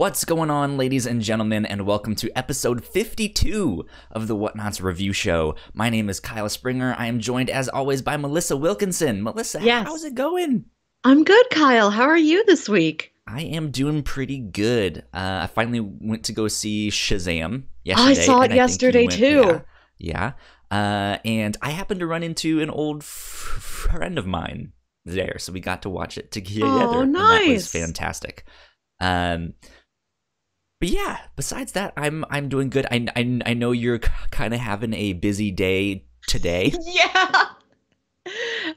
What's going on, ladies and gentlemen, and welcome to episode 52 of the Whatnauts review show. My name is Kyle Springer. I am joined, as always, by Melissa Wilkinson. Melissa, how's it going? I'm good, Kyle. How are you this week? I am doing pretty good. I finally went to go see Shazam yesterday. I saw it yesterday, too. Yeah. And I happened to run into an old friend of mine there, so we got to watch it together. Oh, nice. And that was fantastic. But yeah, besides that, I'm doing good. I know you're kind of having a busy day today. Yeah.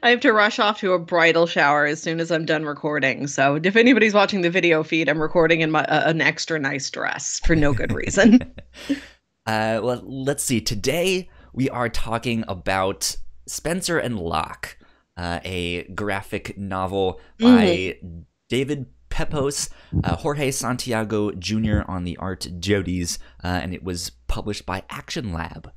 I have to rush off to a bridal shower as soon as I'm done recording. So if anybody's watching the video feed, I'm recording in an extra nice dress for no good reason. Well, let's see. Today we are talking about Spencer and Locke, a graphic novel by David Pepos, Jorge Santiago Jr. on the art, Jodies, and it was published by Action Lab.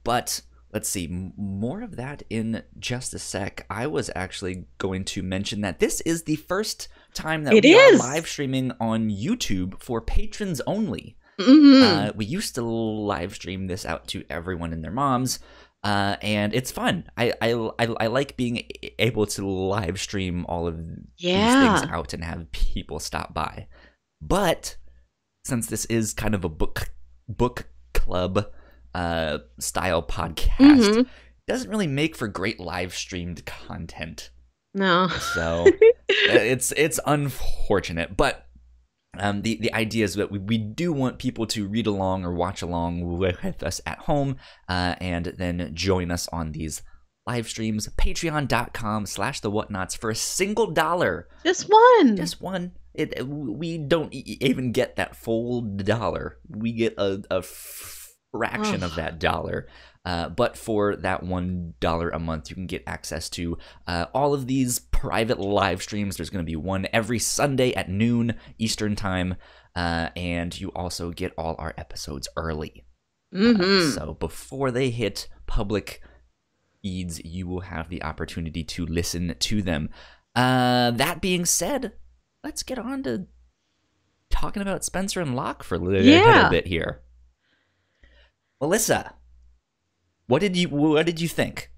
But let's see, more of that in just a sec. I was actually going to mention that this is the first time that we are live streaming on YouTube for patrons only. We used to live stream this out to everyone and their moms. And it's fun. I like being able to live stream all of these things out and have people stop by. But since this is kind of a book club style podcast, it doesn't really make for great live streamed content. No. So it's unfortunate, but the idea is that we do want people to read along or watch along with us at home, and then join us on these live streams. Patreon.com/the Whatnauts for a single dollar. Just one. Just one. We don't even get that full dollar. We get a fraction of that dollar. But for that $1 a month, you can get access to all of these private live streams. There's going to be one every Sunday at noon Eastern time, and you also get all our episodes early. So before they hit public feeds, you will have the opportunity to listen to them. That being said, let's get on to talking about Spencer and Locke for a little bit here. Melissa, what did you think?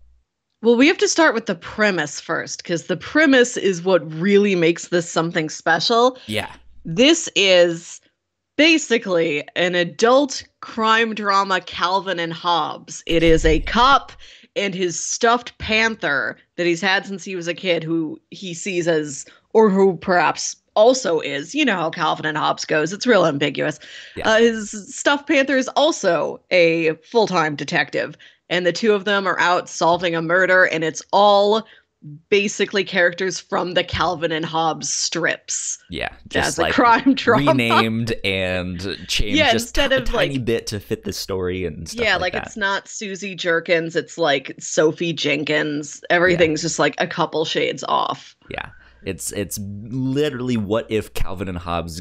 Well, we have to start with the premise first, because the premise is what really makes this something special. Yeah. This is basically an adult crime drama, Calvin and Hobbes. It is a cop and his stuffed panther that he's had since he was a kid, who he sees as, or who perhaps also is, you know how Calvin and Hobbes goes. It's real ambiguous. Yeah. His stuffed panther is also a full-time detective. And the two of them are out solving a murder, and it's all basically characters from the Calvin and Hobbes strips. Yeah, just as like a crime drama. Renamed and changed just a tiny bit to fit the story and stuff like that. It's not Susie Jerkins, it's like Sophie Jenkins. Everything's just like a couple shades off. Yeah. It's literally what if Calvin and Hobbes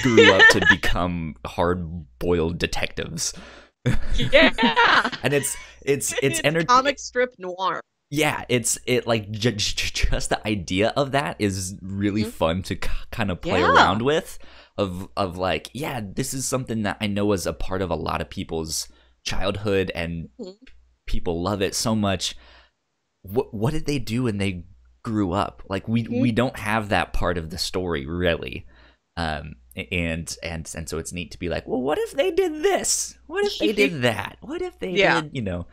grew up to become hard-boiled detectives. Yeah. And it's comic strip noir. Yeah, just the idea of that is really fun to kind of play around with. Of like, yeah, this is something that I know was a part of a lot of people's childhood, and people love it so much. What did they do when they grew up? Like we don't have that part of the story really. And so it's neat to be like, well, what if they did this? What if they did that? What if they did, you know?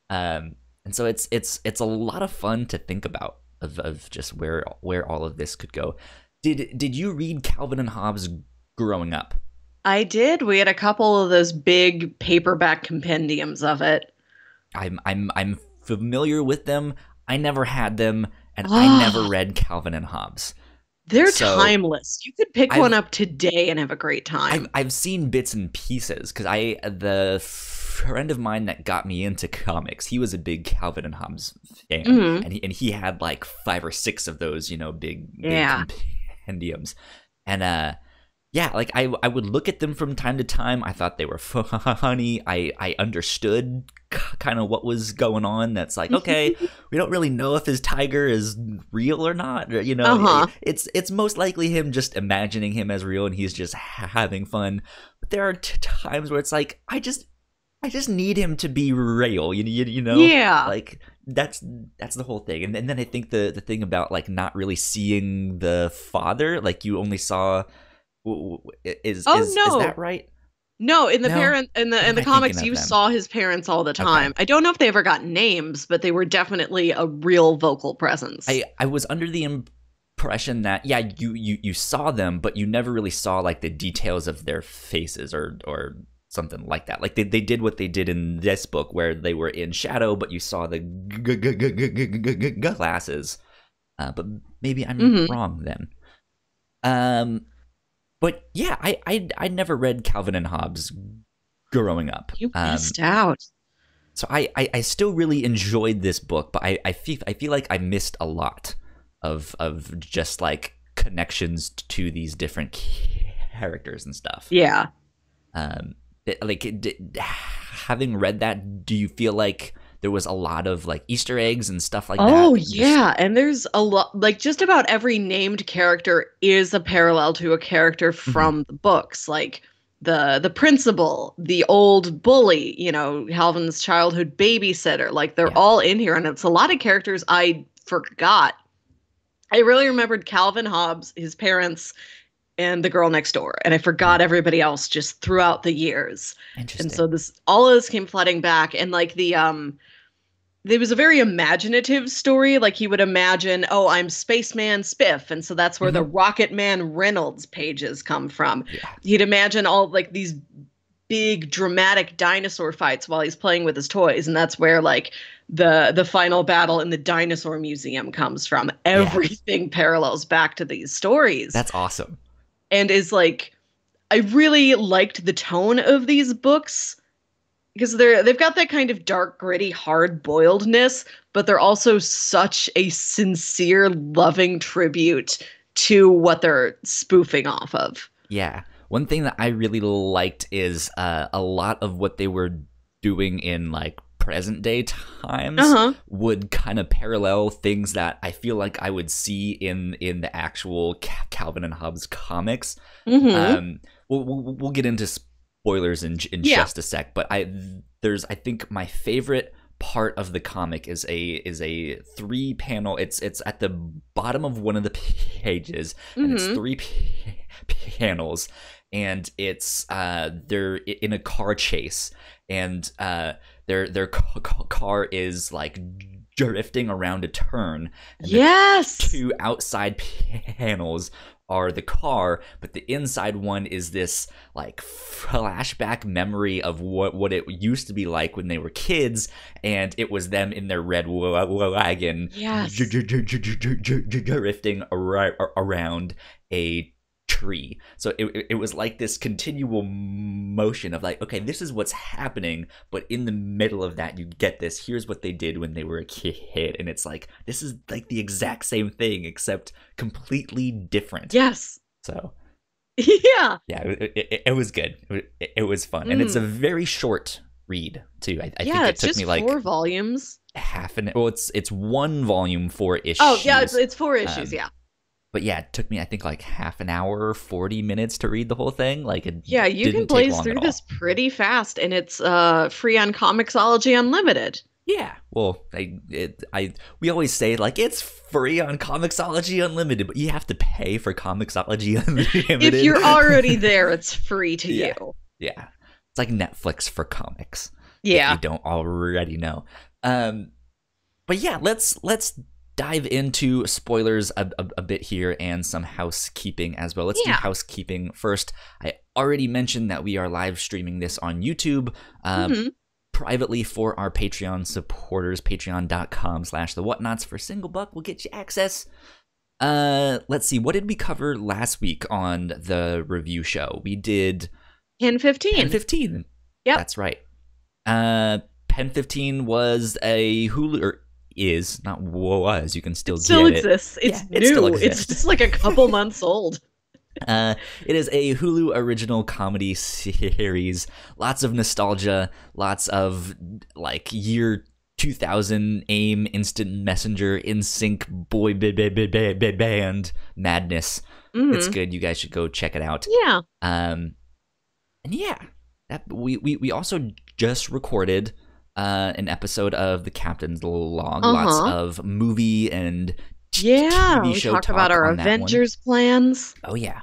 And so it's a lot of fun to think about of just where all of this could go. Did you read Calvin and Hobbes growing up? I did. We had a couple of those big paperback compendiums of it. I'm familiar with them. I never had them, and I never read Calvin and Hobbes. They're timeless. You could pick one up today and have a great time. I've seen bits and pieces, because the friend of mine that got me into comics, he was a big Calvin and Hobbes fan, and he had like 5 or 6 of those, you know, big compendiums, and yeah, like I would look at them from time to time. I thought they were funny. I understood kind of what was going on. That's like, okay, we don't really know if his tiger is real or not. Or, Uh-huh. it's most likely him just imagining him as real, and he's just having fun. But there are times where it's like, I just need him to be real. Yeah. Like that's the whole thing. And then I think the thing about like not really seeing the father, like you only saw. Oh Is no. that right? No, in the No. parent in What the am in the I thinking comics of you then? saw his parents all the Okay. time. I don't know if they ever got names, but they were definitely a real vocal presence. I was under the impression that yeah, you saw them, but you never really saw like the details of their faces or something like that. Like they did what they did in this book where they were in shadow, but you saw the glasses. But maybe I'm Mhm. wrong then. Um, but yeah, I never read Calvin and Hobbes growing up. You missed out. So I still really enjoyed this book, but I feel like I missed a lot of just like connections to these different characters and stuff. Yeah. Having read that, do you feel like there was a lot of like Easter eggs and stuff like that? Oh Just yeah, and there's a lot, like just about every named character is a parallel to a character mhm, from the books, like the principal, the old bully, Calvin's childhood babysitter, like they're yeah, all in here, and it's a lot of characters I forgot. I really remembered Calvin Hobbes, his parents, and the girl next door, and I mhm, forgot everybody else just throughout the years. And interesting. so this all of this came flooding back, and like the there was a very imaginative story. Like he would imagine, oh, I'm Spaceman Spiff, and so that's where the Hmm. Rocket Man Reynolds pages come from. Yeah, He'd imagine all like these big dramatic dinosaur fights while he's playing with his toys, and that's where like the final battle in the dinosaur museum comes from. yeah, Everything parallels back to these stories that's awesome. and is like I really liked the tone of these books because they've got that kind of dark, gritty, hard boiledness, but they're also such a sincere, loving tribute to what they're spoofing off of. Yeah. One thing that I really liked is a lot of what they were doing in like present day Uh times huh. would kind of parallel things that I feel like I would see in the actual Calvin and Hobbes comics. Mm-hmm. We'll get into spoilers in Yeah. just a sec, but I think my favorite part of the comic is a 3 panel. It's at the bottom of one of the pages, and it's Mm-hmm. 3 panels, and it's they're in a car chase, and their car is like drifting around a turn, and the Yes. two outside panels are the car, but the inside one is this like flashback memory of what it used to be like when they were kids, and it was them in their red wagon Yes. drifting around a tree. So it was like this continual motion of like, okay, this is what's happening, but in the middle of that you get this, here's what they did when they were a kid, and it's like this is like the exact same thing except completely different. Yes. So Yeah. yeah, it was good. It was fun, and it's a Mm. very short read too. I think Yeah, it it's took just me like 4 volumes. half an well, it's one volume, four Oh, yeah, issues. it's 4 issues, um yeah. but yeah, it took me I think like half an hour, 40 minutes to read the whole thing. Like it Yeah, you can didn't take blaze long at through this all. pretty fast, and it's free on Comixology Unlimited. Yeah, well, we always say like it's free on Comixology Unlimited, but you have to pay for Comixology If Unlimited. you're already there, it's free to Yeah, you. yeah, it's like Netflix for comics, if you Yeah. don't already know. Um, but yeah, let's dive into spoilers a bit here and some housekeeping as well. Let's do Yeah. housekeeping first. I already mentioned that we are live streaming this on YouTube. Hmm. Privately for our Patreon supporters, patreon.com/the Whatnauts. For a single buck will get you access. Let's see, what did we cover last week on the review show? We did Pen Pen 15. 15. Yep. That's right. Pen 15 was a Hulu, or is, not was, you can It still still get it. exists. Yeah, It's it still new. It's exists. just like a couple months old. It is a Hulu original comedy series. Lots of nostalgia, lots of like year 2000 AIM, Instant Messenger, NSYNC, boy band madness. It's good. You guys should go check it out. Yeah. And yeah, we also just recorded an episode of the Captain's Log. Lots of movie and TV we show talked talk about our on that one. Avengers plans. Oh yeah.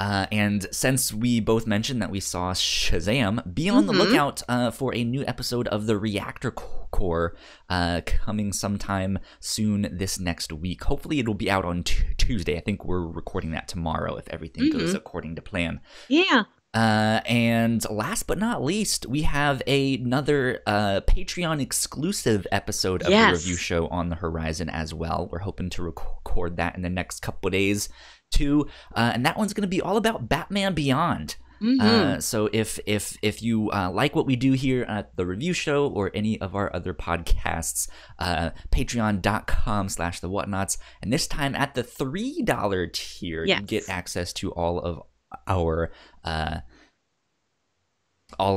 And since we both mentioned that we saw Shazam, be on the lookout for a new episode of the Reactor Core coming sometime soon this next week. Hopefully it'll be out on Tuesday. I think we're recording that tomorrow if everything goes according to plan. Yeah. And last but not least, we have another Patreon exclusive episode of the review show on the horizon as well. We're hoping to record that in the next couple of days too, and that one's going to be all about Batman Beyond. So if you like what we do here at the review show or any of our other podcasts, patreon.com/the Whatnauts, and this time at the $3 tier, you get access to all of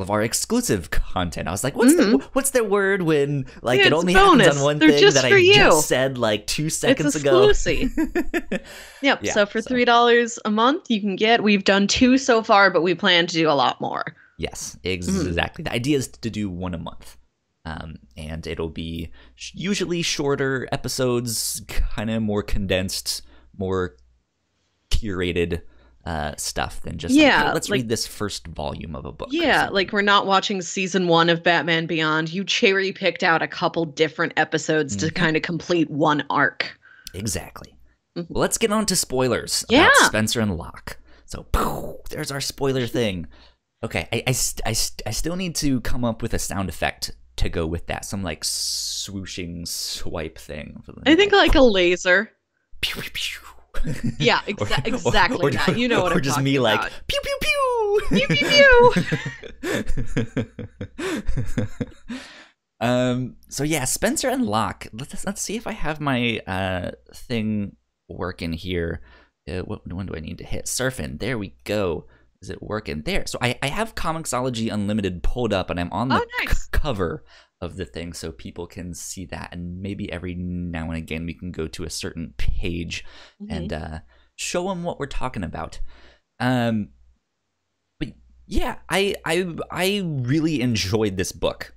our exclusive content. I was like, what's the word when like it only happens on one thing that I just said like 2 seconds ago? It's exclusive. Yep. So for $3 a month, you can get. We've done 2 so far, but we plan to do a lot more. Yes, exactly. The idea is to do 1 a month. And it'll be usually shorter episodes, kind of more condensed, more curated stuff than just like, hey, let's read this first volume of a book. Yeah, like we're not watching season 1 of Batman Beyond. You cherry picked out a couple different episodes to kind of complete one arc. Exactly. Well, let's get on to spoilers about Spencer and Locke. So there's our spoiler thing. Okay, I still need to come up with a sound effect to go with that. Some like swooshing swipe thing. I think like a laser. Pew, pew, pew. Yeah, exactly that. You know what I'm talking about. Or just me like, pew, pew, pew! Pew, pew, pew! So yeah, Spencer and Locke. Let's see if I have my thing working here. What one do I need to hit? Surfing. There we go. Is it working? There. So I have Comixology Unlimited pulled up, and I'm on the cover of the thing so people can see that, and maybe every now and again we can go to a certain page and show them what we're talking about. But yeah, I really enjoyed this book.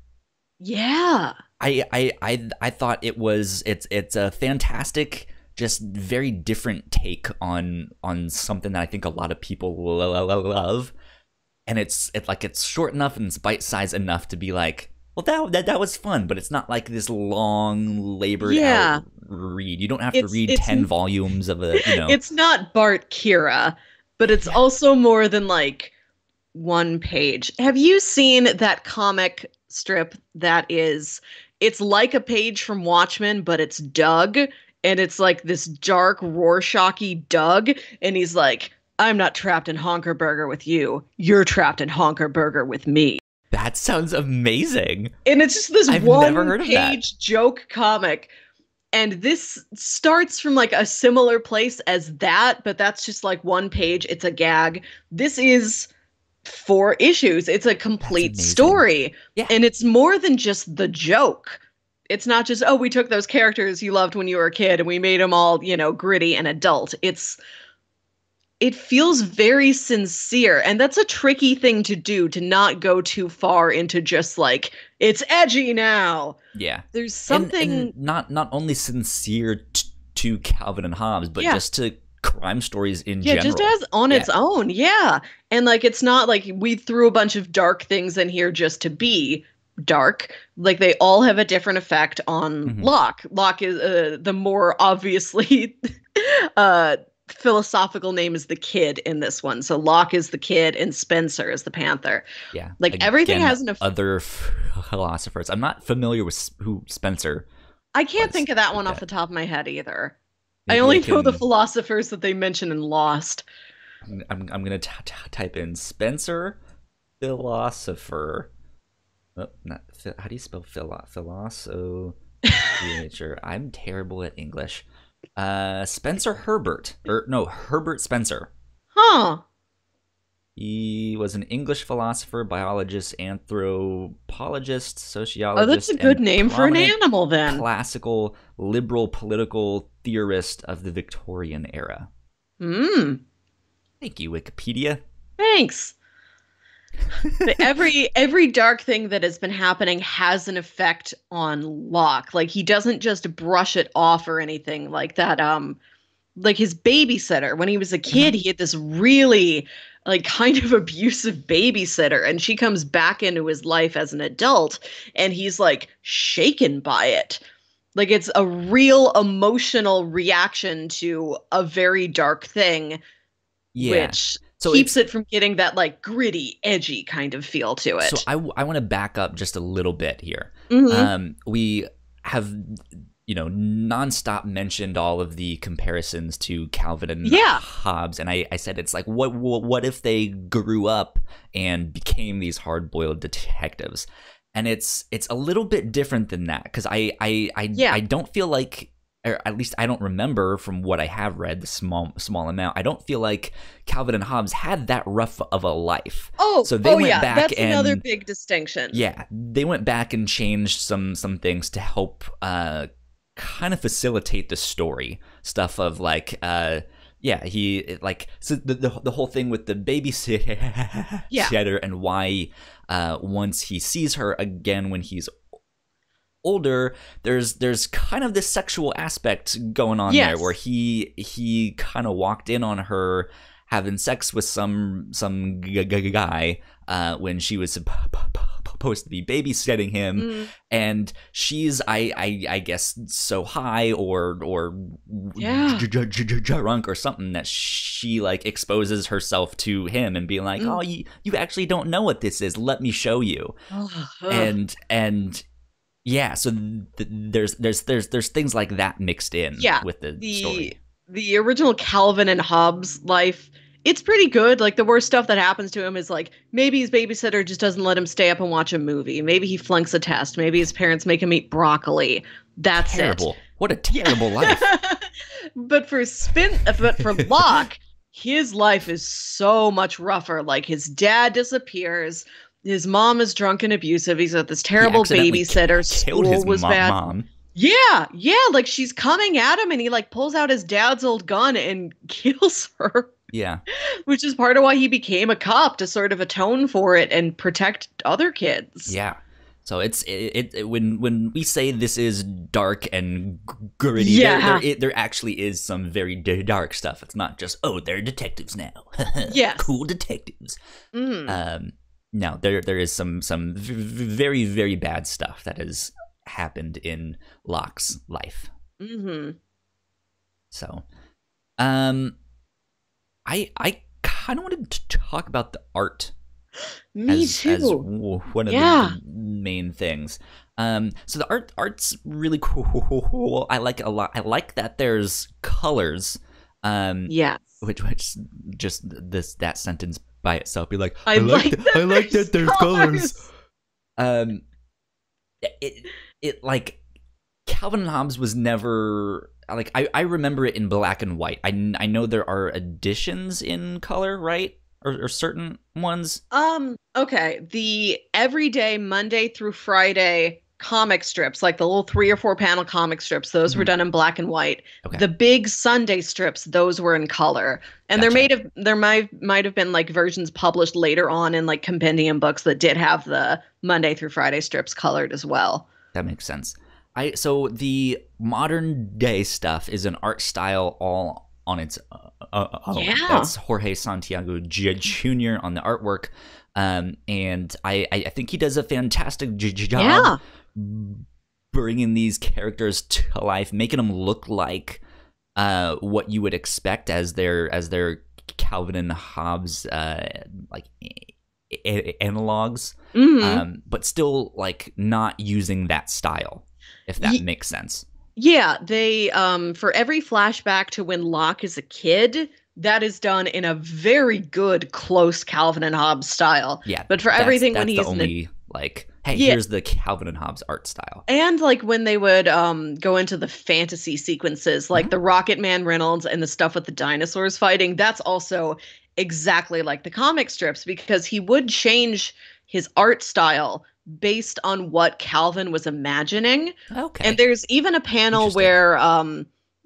Yeah. I thought it's a fantastic, just very different take on something that I think a lot of people love, and it's short enough and it's bite-sized enough to be like, well, that was fun, but it's not like this long, labored out read. You don't have to read 10 volumes of a, It's not Bart Kira, but it's also more than like 1 page. Have you seen that comic strip that it's like a page from Watchmen, but it's Doug, and it's like this dark, Rorschach-y Doug, and he's like, I'm not trapped in Honkerburger with you. You're trapped in Honkerburger with me. That sounds amazing. And it's just this I've never heard of that. 1-page joke comic. And this starts from like a similar place as that, but that's just like 1 page. It's a gag. This is 4 issues. It's a complete story. Yeah. And it's more than just the joke. It's not just, we took those characters you loved when you were a kid and we made them all, gritty and adult. It feels very sincere, and that's a tricky thing to do, to not go too far into just like, it's edgy now. Yeah. There's something... And not only sincere to Calvin and Hobbes, but just to crime stories in general. Yeah, just as on its own, And like, it's not like we threw a bunch of dark things in here just to be dark. Like, they all have a different effect on Locke. Locke is the more obviously... philosophical name is the Kid in this one. So Locke is the Kid and Spencer is the Panther. Yeah. Like, again, everything has an other philosophers. I'm not familiar with who Spencer I can't think of that one off the top of my head either. Maybe I only know the philosophers that they mention in Lost. I'm going to type in Spencer philosopher. Oh, how do you spell philosopher? I'm terrible at English. Spencer Herbert. Herbert Spencer. Huh. He was an English philosopher, biologist, anthropologist, Oh, that's sociologist, a good and name for an prominent animal then. classical liberal political theorist of the Victorian era. Hmm. Thank you, Wikipedia. Thanks. But every dark thing that has been happening has an effect on Locke. Like he doesn't just brush it off or anything like that. Like his babysitter when he was a kid, Mhm. he had this really like kind of abusive babysitter, and she comes back into his life as an adult, and he's like shaken by it. Like it's a real emotional reaction to a very dark thing, Yeah. which So keeps it's it from getting that like gritty, edgy kind of feel to so it. I want to back up just a little bit here. Hmm. We have nonstop mentioned all of the comparisons to Calvin and Yeah. Hobbes, and I said it's like what if they grew up and became these hard boiled detectives, and it's a little bit different than that because Yeah. I don't feel like, or at least I don't remember from what I have read, the small amount. I don't feel like Calvin and Hobbes had that rough of a life. Oh, So they oh went yeah, back that's another and big distinction. yeah, they went back and changed some things to help kind of facilitate the story stuff of like yeah, he like so the whole thing with the babysitter Yeah. and why once he sees her again when he's older, there's kind of this sexual aspect going on there where Yes. he kind of walked in on her having sex with some guy when she was supposed to be babysitting him, Mm, and she's I guess so high or yeah. drunk or something that she like exposes herself to him and being like, Mm. oh, you actually don't know what this is, let me show you. Ugh, ugh. And yeah, so there's things like that mixed in Yeah. with the The story. the original Calvin and Hobbes life, it's pretty good. Like the worst stuff that happens to him is like maybe his babysitter just doesn't let him stay up and watch a movie. Maybe he flunks a test. Maybe his parents make him eat broccoli. That's it. Terrible. What a Yeah. terrible life. But for Locke, his life is so much rougher. Like his dad disappears, his mom is drunk and abusive. He's got this He terrible accidentally babysitter. killed School his was bad. mom. Yeah, yeah, like she's coming at him and he like pulls out his dad's old gun and kills her, Yeah. which is part of why he became a cop to sort of atone for it and protect other kids. Yeah. So it's when we say this is dark and gritty, Yeah. there actually is some very dark stuff. It's not just, oh, they're detectives now, Yes. cool detectives. Mm. No, there is some very very bad stuff that has happened in Locke's life. Hmm. So, I kind of wanted to talk about the art Me as too. one of Yeah. the main things. So the art's really cool. I like it a lot. I like that there's colors. Yes. Which just that sentence by itself be like, I like I like there's that there's colors. Um, it like Calvin and Hobbes was never like I remember it in black and white. I know there are editions in color, right? Or certain ones. Okay. The everyday Monday through Friday comic strips, like the little 3 or 4 panel comic strips, those were Mhm. done in black and white. Okay. The big Sunday strips, those were in color. And Gotcha. there might have been like versions published later on in like compendium books that did have the Monday through Friday strips colored as well. That makes sense. So the modern day stuff is an art style all on its own. Yeah. That's Jorge Santiago Jr. on the artwork, and I think he does a fantastic job bringing these characters to life, making them look like what you would expect as their Calvin and Hobbes like analogs, Hmm. but still like not using that style, if that makes sense. Yeah, they for every flashback to when Locke is a kid, that is done in a very good close Calvin and Hobbes style. Yeah, But for everything when that's the he's only like, hey, yeah, here's the Calvin and Hobbes art style. and like when they would go into the fantasy sequences, like Mhm. the Rocket Man Reynolds and the stuff with the dinosaurs fighting, that's also exactly like the comic strips because he would change his art style based on what Calvin was imagining. And Okay, there's even a panel interesting. where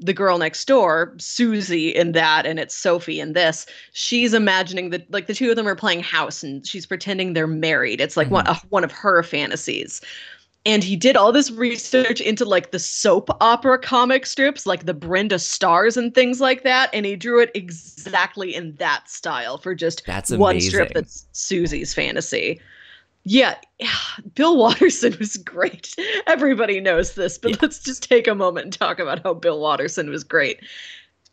the girl next door, Susie in that, and it's Sophie in this, she's imagining that like the two of them are playing house and she's pretending they're married. It's like Hmm. one of her fantasies. And he did all this research into like the soap opera comic strips, like the Brenda Stars and things like that. And he drew it exactly in that style for just That's one strip amazing. that's Susie's fantasy. Yeah, Bill Watterson was great. Everybody knows this, but Yeah. let's just take a moment and talk about how Bill Watterson was great.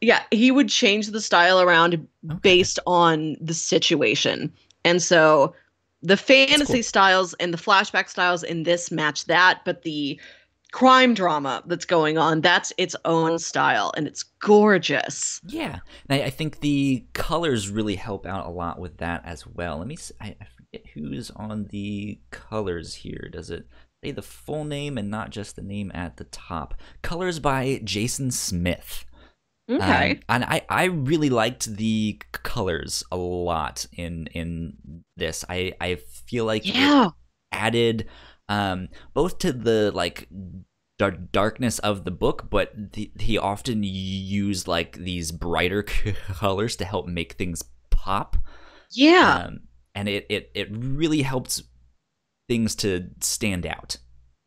Yeah, he would change the style around Okay, based on the situation. And so the that's fantasy cool. styles and the flashback styles in this match that, but the crime drama that's going on, that's its own style and it's gorgeous. Yeah, and I think the colors really help out a lot with that as well. Let me. I forget who's on the colors here. Does it say the full name and not just the name at the top? Colors by Jason Smith. Okay. And I really liked the colors a lot in this. I feel like it Yeah. added both to the like darkness of the book, but he often used like these brighter colors to help make things pop. Yeah. Um, and it really helps things to stand out.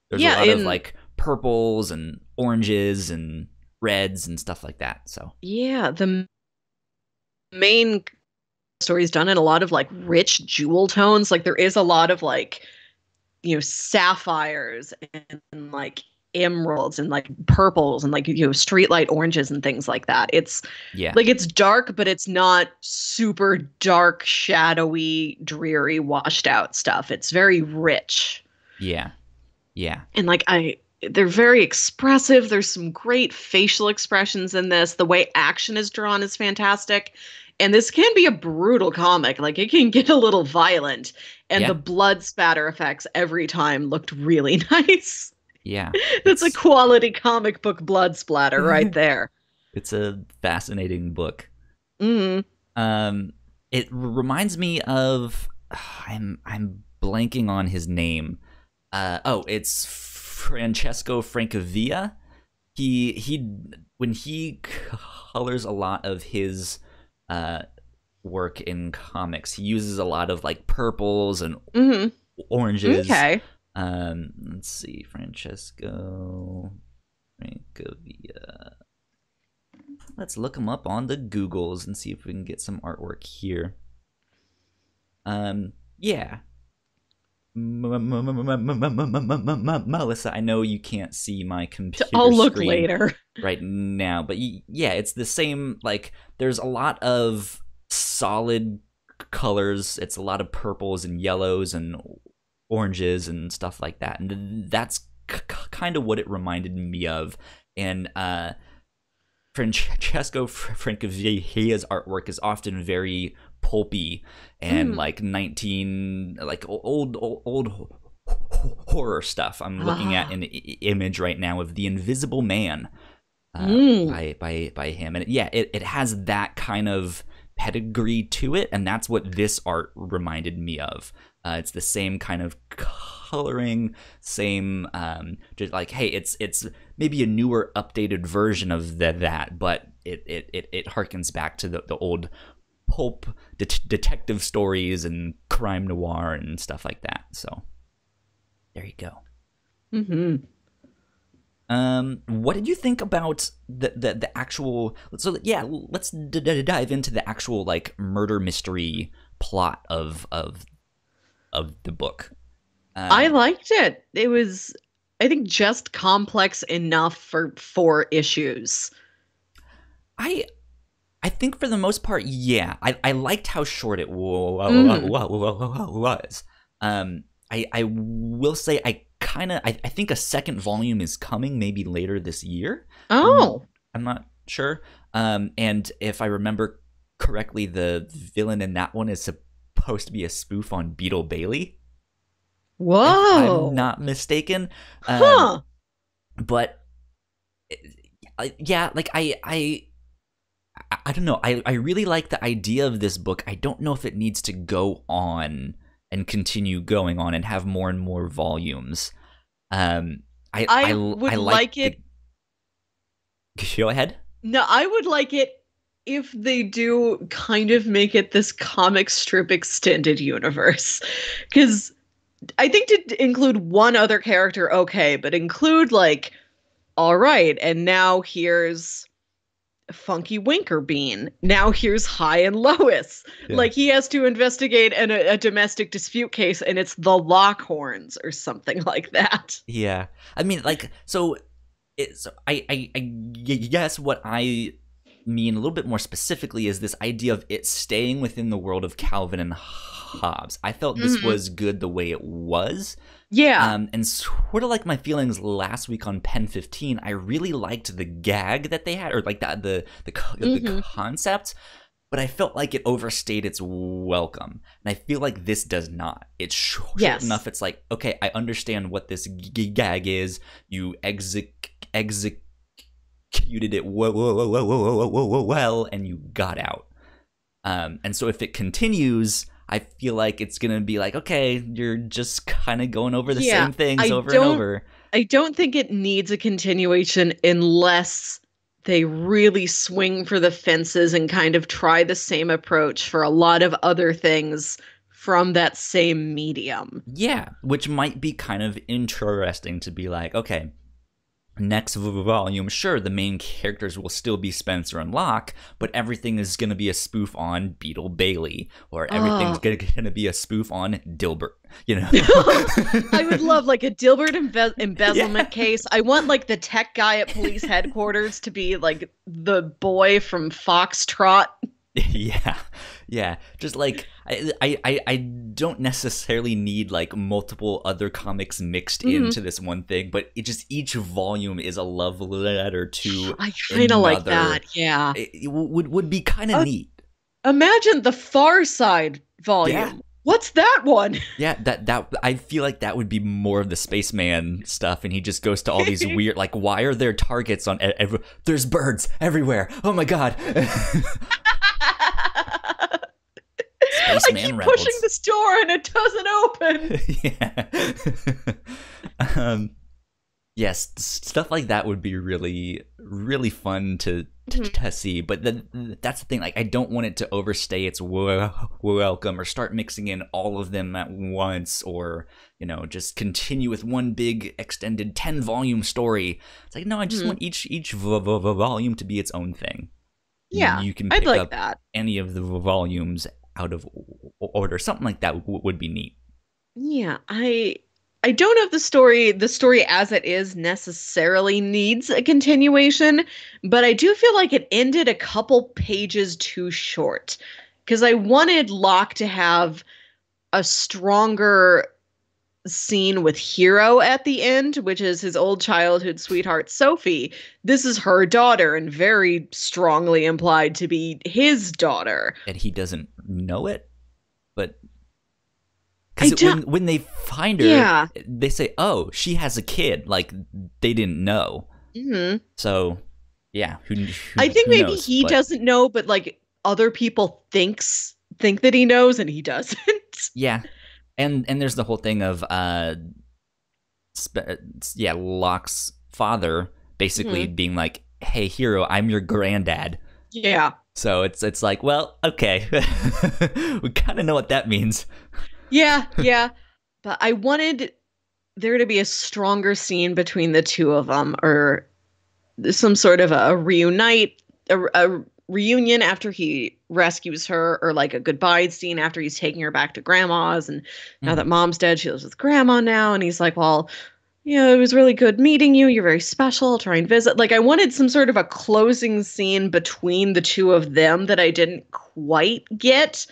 There's a Yeah, lot of in like purples and oranges and reds and stuff like that. So yeah, the main story is done in a lot of like rich jewel tones. Like there is a lot of like, sapphires and like emeralds and like purples and like streetlight oranges and things like that. It's yeah, like it's dark, but it's not super dark, shadowy, dreary, washed out stuff. It's very rich. yeah, yeah, And like they're very expressive. There's some great facial expressions in this. The way action is drawn is fantastic. And this can be a brutal comic. Like it can get a little violent. And the yeah, blood spatter effects every time looked really nice. yeah. That's a It's quality comic book blood splatter right there. it's a fascinating book. Mm. Um, it reminds me of I'm blanking on his name. Oh, it's Francesco Francavilla. He when he colors a lot of his uh work in comics, he uses a lot of like purples and Mm. oranges. Okay. Let's see, Francesco Francavilla. Let's look him up on the Googles and see if we can get some artwork here. Yeah. Melissa, I know you can't see my computer I'll look screen later. right now, but yeah, it's the same. Like, there's a lot of solid colors. It's a lot of purples and yellows and oranges and stuff like that, and that's kind of what it reminded me of. And Francesco Franciavilla's artwork is often very pulpy and Mm. like old horror stuff. I'm looking at Ah. an image right now of The Invisible Man Mm. by him, and yeah, it has that kind of pedigree to it, and that's what this art reminded me of. It's the same kind of coloring, same just like, hey, it's maybe a newer, updated version of that, but it harkens back to the old pulp detective stories and crime noir and stuff like that. So there you go. Hmm. What did you think about the actual? So yeah, let's dive into the actual like murder mystery plot of the book. I Um, liked it. It was, I think, just complex enough for 4 issues. I I think for the most part, yeah, I liked how short it Mm. was. I will say I think a second volume is coming maybe later this year. I'm Oh, I'm not sure. And if I remember correctly, the villain in that one is supposed to be a spoof on Beetle Bailey, if I'm whoa. not mistaken. Um, Huh. but yeah, like I don't know. I really like the idea of this book. I don't know if it needs to go on and continue going on and have more and more volumes. Um, I I would like like it. Go ahead. No, I would like it if they do kind of make it this comic strip extended universe. Because I think to include one other character, okay, but include, like, all right, and now here's Funky Winker Bean. Now here's High and Lois. Yeah. Like, he has to investigate a domestic dispute case, and it's the Lockhorns or something like that. Yeah. I mean, like, so it's I guess what I mean a little bit more specifically is this idea of it staying within the world of Calvin and Hobbes. I felt this Mhm. was good the way it was. Yeah. And sort of like my feelings last week on Pen 15, I really liked the gag that they had, or like the Mhm. concept, but I felt like it overstayed its welcome. And I feel like this does not. It's short Yes. enough. It's like, okay, I understand what this gag is. You executed it well, and you got out. And so if it continues, I feel like it's gonna be like, okay, you're just kind of going over the Yeah. same things I over and don't over. I don't think it needs a continuation unless they really swing for the fences and kind of try the same approach for a lot of other things from that same medium. Yeah, which might be kind of interesting to be like, okay, next volume, sure, the main characters will still be Spencer and Locke, but everything is going to be a spoof on Beetle Bailey, or everything's Oh. going to be a spoof on Dilbert, you know? I would love like a Dilbert embezzlement Yeah. case. I want like the tech guy at police headquarters to be like the boy from Foxtrot. Yeah, yeah. Just like I don't necessarily need like multiple other comics mixed Mhm. into this one thing, but it just each volume is a love letter to I kind of like another. that. Yeah. It would be kind of Uh, neat. Imagine the Far Side Yeah, volume. What's that one? yeah. That I feel like that would be more of the spaceman stuff, and he just goes to all these weird like, why are there targets on there's birds everywhere? Oh my god. I Spaceman keep pushing Reynolds. this door and it doesn't open. Yeah. Yes, stuff like that would be really, really fun Mhm. to see. But then that's the thing. Like, I don't want it to overstay its welcome or start mixing in all of them at once, or just continue with one big extended 10-volume story. It's like, no, I just Mhm. want each volume to be its own thing. Yeah, You can I'd pick like up that. any of the volumes out of order. Something like that would be neat. Yeah, I don't know if the story as it is necessarily needs a continuation, but I do feel like it ended a couple pages too short because I wanted Locke to have a stronger scene with Hero at the end, which is his old childhood sweetheart Sophie. This is her daughter and very strongly implied to be his daughter. And he doesn't know it, but I because don't when they find her, Yeah. they say, "Oh, she has a kid." Like they didn't know. Mhm. So, yeah, I think who maybe knows? he But doesn't know, but like other people think that he knows and he doesn't. yeah, and there's the whole thing of yeah, Locke's father basically Mhm. being like, "Hey, Hero, I'm your granddad." Yeah. So it's like, well, okay, we kind of know what that means. Yeah, yeah. But I wanted there to be a stronger scene between the two of them, or some sort of a reunite, a reunion after he rescues her, or like a goodbye scene after he's taking her back to grandma's. And now Mhm. that mom's dead, she lives with grandma now. And he's like, well, it was really good meeting you. You're very special. I'll try and visit. Like, I wanted some sort of a closing scene between the two of them that I didn't quite get.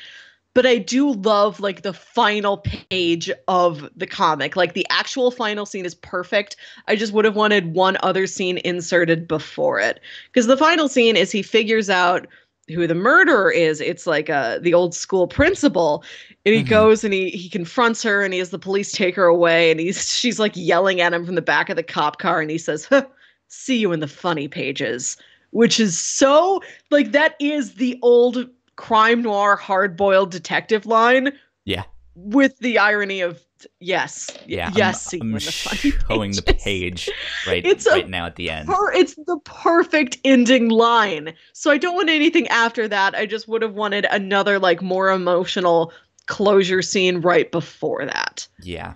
But I do love like the final page of the comic. Like the actual final scene is perfect. I just would have wanted one other scene inserted before it. Because the final scene is he figures out who the murderer is. It's like the old school principal. And he Mhm. goes and he confronts her and he has the police take her away and she's like yelling at him from the back of the cop car and he says, huh, see you in the funny pages. which is so like that is the old crime noir hard boiled detective line Yeah. with the irony of yes, Yeah, yes, see I'm you in the funny showing the pages. page right It's a right now at the end. it's the perfect ending line. So I don't want anything after that. I just would have wanted another like more emotional closure scene right before that. Yeah,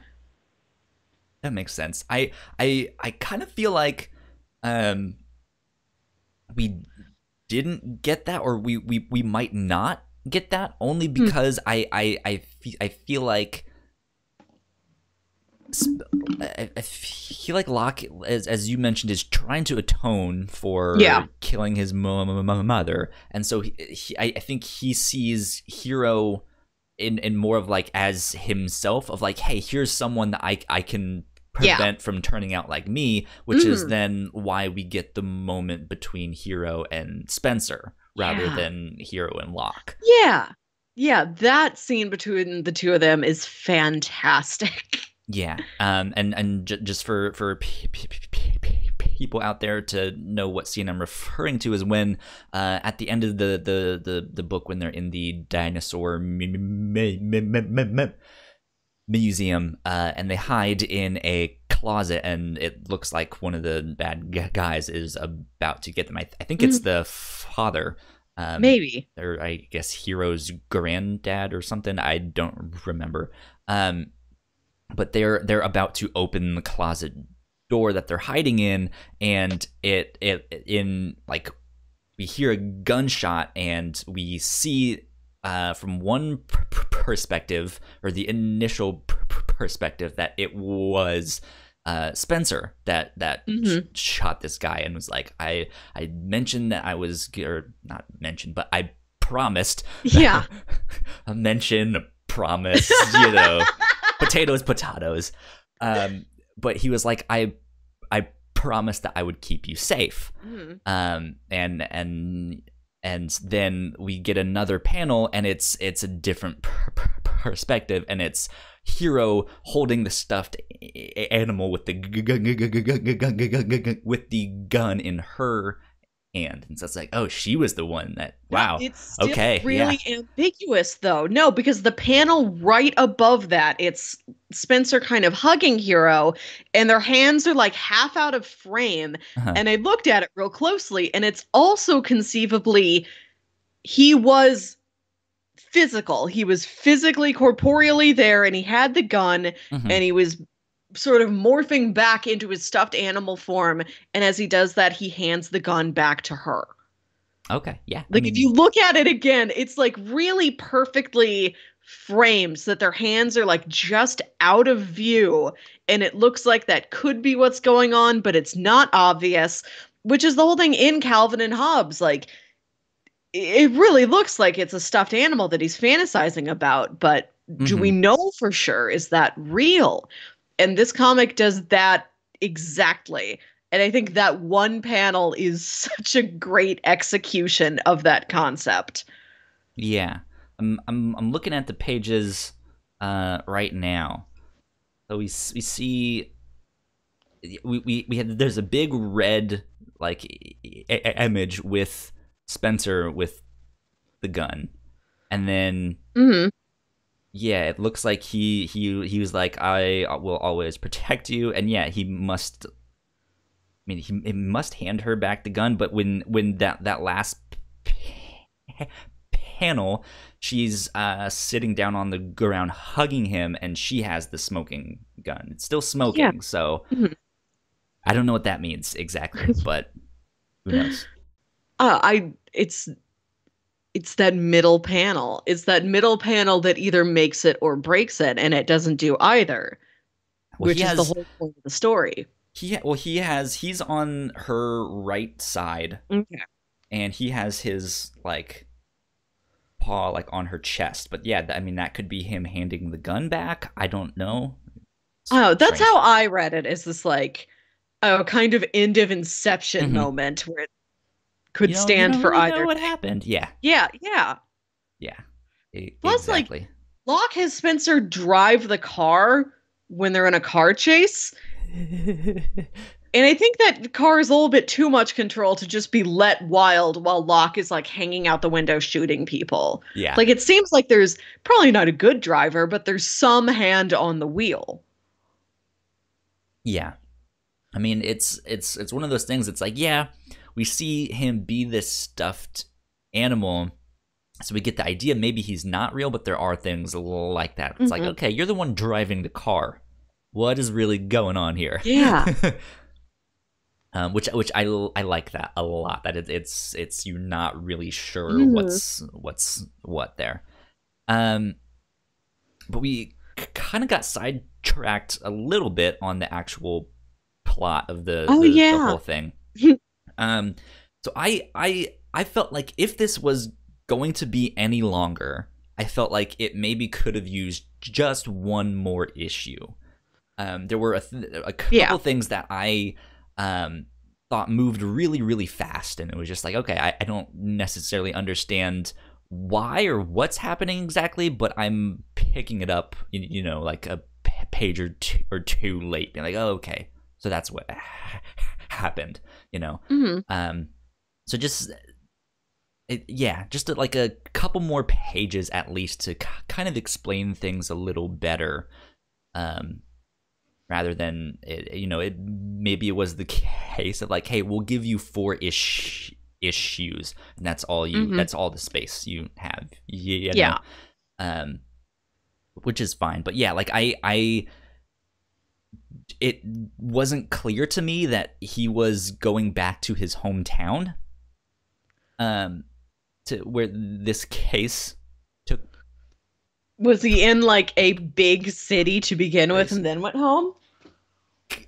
that makes sense. I kind of feel like um we didn't get that, or we might not get that, only Hmm. because I feel like I feel like Locke, as you mentioned, is trying to atone Yeah. for killing his mother, and so I think he sees Hero in more of like as himself, of like, hey, here's someone that I can Yeah. prevent from turning out like me, which is Mm. then why we get the moment between Hero and Spencer rather Yeah. than Hero and Locke. Yeah. Yeah, that scene between the two of them is fantastic. Yeah, and just for people out there to know what scene I'm referring to is when at the end of the book, when they're in the dinosaur museum, and they hide in a closet, and it looks like one of the bad guys is about to get them. I think it's Mm, the father, maybe. or I guess Hero's granddad or something. I don't remember. But they're about to open the closet door that they're hiding in, and it in like, we hear a gunshot, and we see from one perspective, or the initial perspective, that it was Spencer that Hmm. shot this guy, and was like, I mentioned that I was, or not mentioned, but I promised. Yeah. A mention, a promise, you know, potatoes. But he was like, I promised that I would keep you safe. Mhm. And then we get another panel, and it's a different perspective, and it's Hero holding the stuffed animal with the gun in her hand, and so it's like, oh, she was the one that, Yeah, wow, it's still okay, yeah. really ambiguous though. No, because the panel right above that, it's Spencer kind of hugging Hero, and their hands are like half out of frame. Uh-huh. And I looked at it real closely, and it's also conceivably he was physical. He was physically, corporeally there, and he had the gun, Mm-hmm. and he was sort of morphing back into his stuffed animal form. And as he does that, he hands the gun back to her. Okay, yeah, I Like if mean, you look at it again, it's like really perfectly framed so that their hands are like just out of view, and it looks like that could be what's going on, but it's not obvious, which is the whole thing in Calvin and Hobbes. Like it really looks like it's a stuffed animal that he's fantasizing about, but do we mm-hmm. know for sure? Is that real? And this comic does that exactly. And I think that one panel is such a great execution of that concept. Yeah, I'm looking at the pages right now. So we see, we had, there's a big red like image with Spencer with the gun, and then Hmm. yeah, it looks like he was like, I will always protect you, and yeah, he must. I mean, he must hand her back the gun, but when that last panel, she's sitting down on the ground hugging him, and she has the smoking gun. It's still Yeah. smoking, so Mhm. I don't know what that means exactly, but who knows? I it's that middle panel. It's that middle panel that either makes it or breaks it, and it doesn't do either, Well, which is the whole point of the story. he's on her right side, Okay. and he has his like paw like on her chest. But yeah, I mean, that could be him handing the gun back. I don't know. It's Oh, that's strange. how I read it. Is this like a kind of end of Inception Hmm. moment where it could You stand don't for really know either what thing? happened. Yeah, Yeah, yeah. yeah, Plus, like, exactly. Locke has Spencer drive the car when they're in a car chase. And I think that car is a little bit too much control to just be let wild while Locke is like hanging out the window shooting people. Yeah. Like it seems like there's probably not a good driver, but there's some hand on the wheel. Yeah. I mean, it's one of those things. It's like, yeah, we see him be this stuffed animal, so we get the idea maybe he's not real, but there are things like that. It's like, okay, you're the one driving the car. What is really going on here? Yeah. Which I like that a lot. That it's you're not really sure what's what there. But we kind of got sidetracked a little bit on the actual plot of the whole thing. So I felt like if this was going to be any longer, I felt like it maybe could have used just one more issue. There were a couple things that I thought moved really, really fast, and it was just like, okay, I don't necessarily understand why or what's happening exactly, but I'm picking it up, like a page or two late, being like, oh, okay, so that's what happened, So just like a couple more pages at least to kind of explain things a little better, rather than maybe it was the case of like, hey, we'll give you 4 issues, and that's all that's all the space you have. Which is fine, but yeah, like it wasn't clear to me that he was going back to his hometown, to where this case took. Was he in like a big city to begin with and then went home?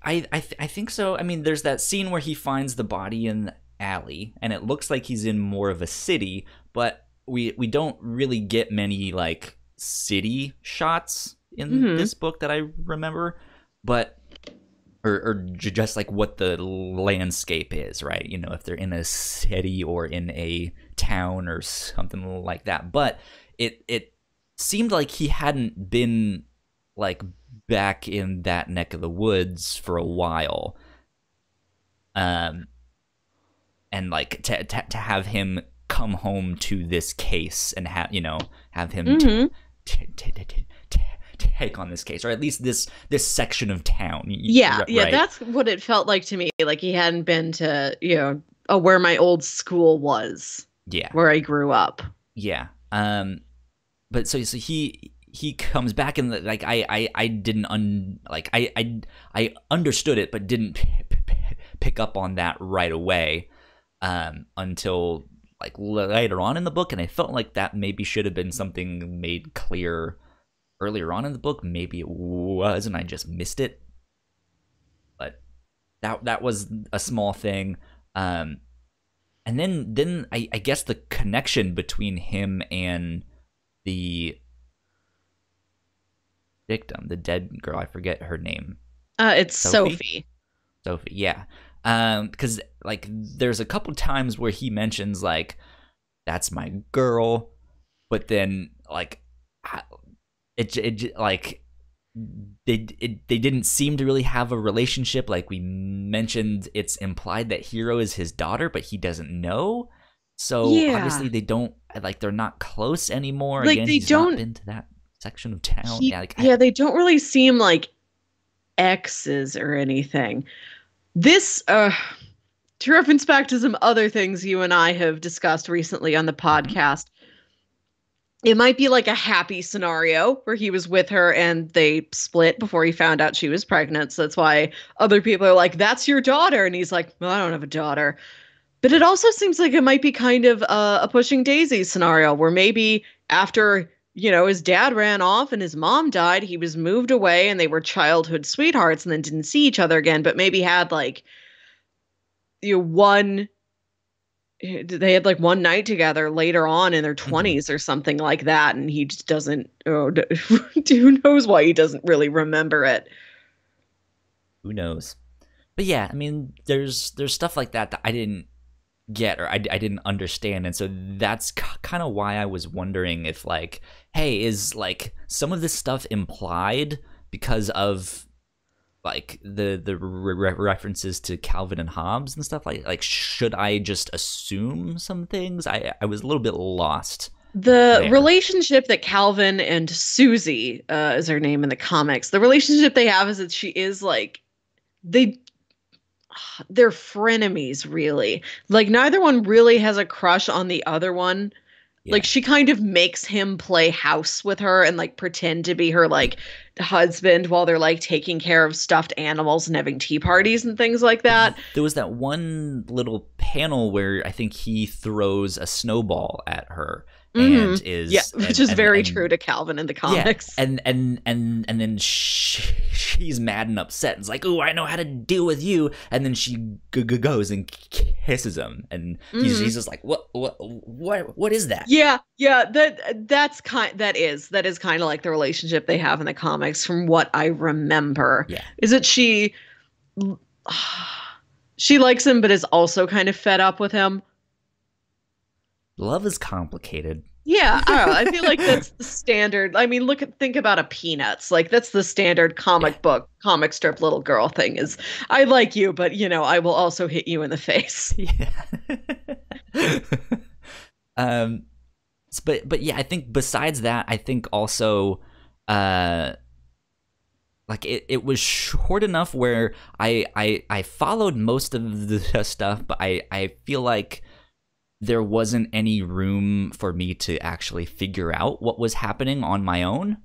I think so. I mean, there's that scene where he finds the body in the alley, and it looks like he's in more of a city, but we don't really get many like city shots in this book that I remember, but or just like what the landscape is, right? If they're in a city or in a town or something like that. But it seemed like he hadn't been like back in that neck of the woods for a while, and like to have him come home to this case and have him take on this case, or at least this section of town. Yeah, right? That's what it felt like to me. Like he hadn't been to where my old school was. Yeah, where I grew up. Yeah. But so he comes back, and like I didn't I understood it, but didn't pick up on that right away, until like later on in the book, and I felt like that maybe should have been something made clear earlier on in the book. Maybe it was, and I just missed it. But that was a small thing. And then I guess the connection between him and the victim, the dead girl, I forget her name. It's Sophie. Sophie, yeah. Because like there's a couple times where he mentions like, that's my girl, but then like it like they didn't seem to really have a relationship. Like we mentioned, it's implied that Hero is his daughter, but he doesn't know. So obviously they don't, like, they're not close anymore. Like, again, they he's don't not been to that section of town. They don't really seem like exes or anything. This to reference back to some other things you and I have discussed recently on the podcast, it might be like a happy scenario where he was with her and they split before he found out she was pregnant. So that's why other people are like, that's your daughter. And he's like, well, I don't have a daughter. But it also seems like it might be kind of a Pushing Daisies scenario where maybe after, his dad ran off and his mom died, he was moved away and they were childhood sweethearts and then didn't see each other again, but maybe had like, they had like one night together later on in their 20s or something like that, and he just doesn't, who knows why he doesn't really remember it. Who knows? But yeah, I mean, there's stuff like that I didn't get, or I didn't understand, and so that's kind of why I was wondering if, like, hey, is like some of this stuff implied because of like the references to Calvin and Hobbes and stuff, like should I just assume some things? I was a little bit lost The there. relationship that Calvin and Susie, is her name in the comics, the relationship they have is that she is like they they're frenemies, really. Like neither one really has a crush on the other one. Like Yeah. she kind of makes him play house with her and like pretend to be her like husband while they're like taking care of stuffed animals and having tea parties and things like that. There was that one little panel where I think he throws a snowball at her and Yeah, is which is very and true to Calvin in the yeah, comics. and then she's mad and upset and is like, "Oh, I know how to deal with you." And then she goes and kisses him, and he's just like, "What is that?" Yeah, that is kind of like the relationship they have in the comics from what I remember. Yeah, Is that she likes him but is also kind of fed up with him. love is complicated. Yeah, I don't know. I feel like that's the standard. I mean, think about a Peanuts. Like that's the standard Yeah, comic strip little girl thing is I like you, but I will also hit you in the face. yeah. um, but yeah, I think besides that, I think also, like it was short enough where I followed most of the stuff, but I feel like there wasn't any room for me to actually figure out what was happening on my own,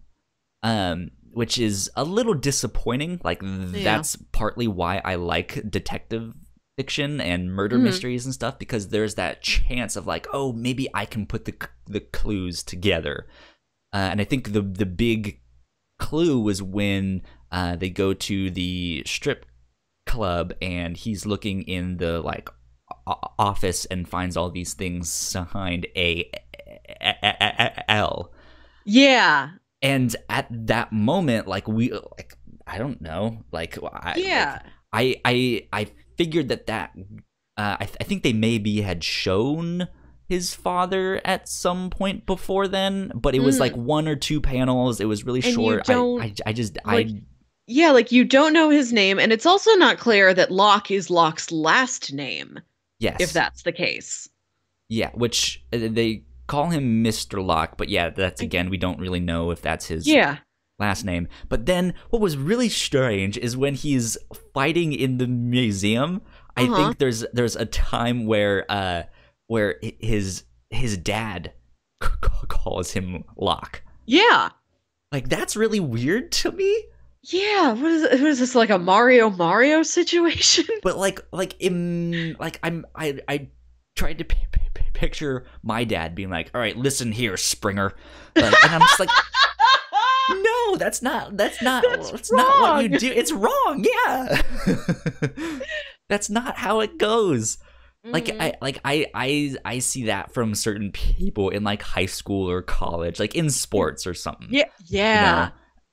which is a little disappointing. Like Yeah. that's partly why I like detective fiction and murder mysteries and stuff, because there's that chance of like, oh, maybe I can put the clues together. And I think the big clue was when they go to the strip club and he's looking in the like office and finds all these things signed A L. Yeah. And at that moment, like I don't know, Yeah. I figured that I think they maybe had shown his father at some point before then, but it was like one or two panels. It was really And you short. don't I just like I yeah, like you don't know his name, and it's also not clear that Locke is Locke's last name, if yes, that's the case. yeah, which they call him Mr. Locke, but yeah, that's again we don't really know if that's his Yeah. last name. But then what was really strange is when he's fighting in the museum, I Uh-huh. think there's a time where his dad calls him Locke. Yeah. Like that's really weird to me. Yeah. What is this like a Mario situation? But I tried to picture my dad being like, "All right, listen here, Springer," like, and I'm just like, "No, that's That's not what you wrong. do. It's wrong. Yeah, that's not how it goes." Mhm. I see that from certain people in like high school or college, like in sports or something, Yeah. you Yeah. know.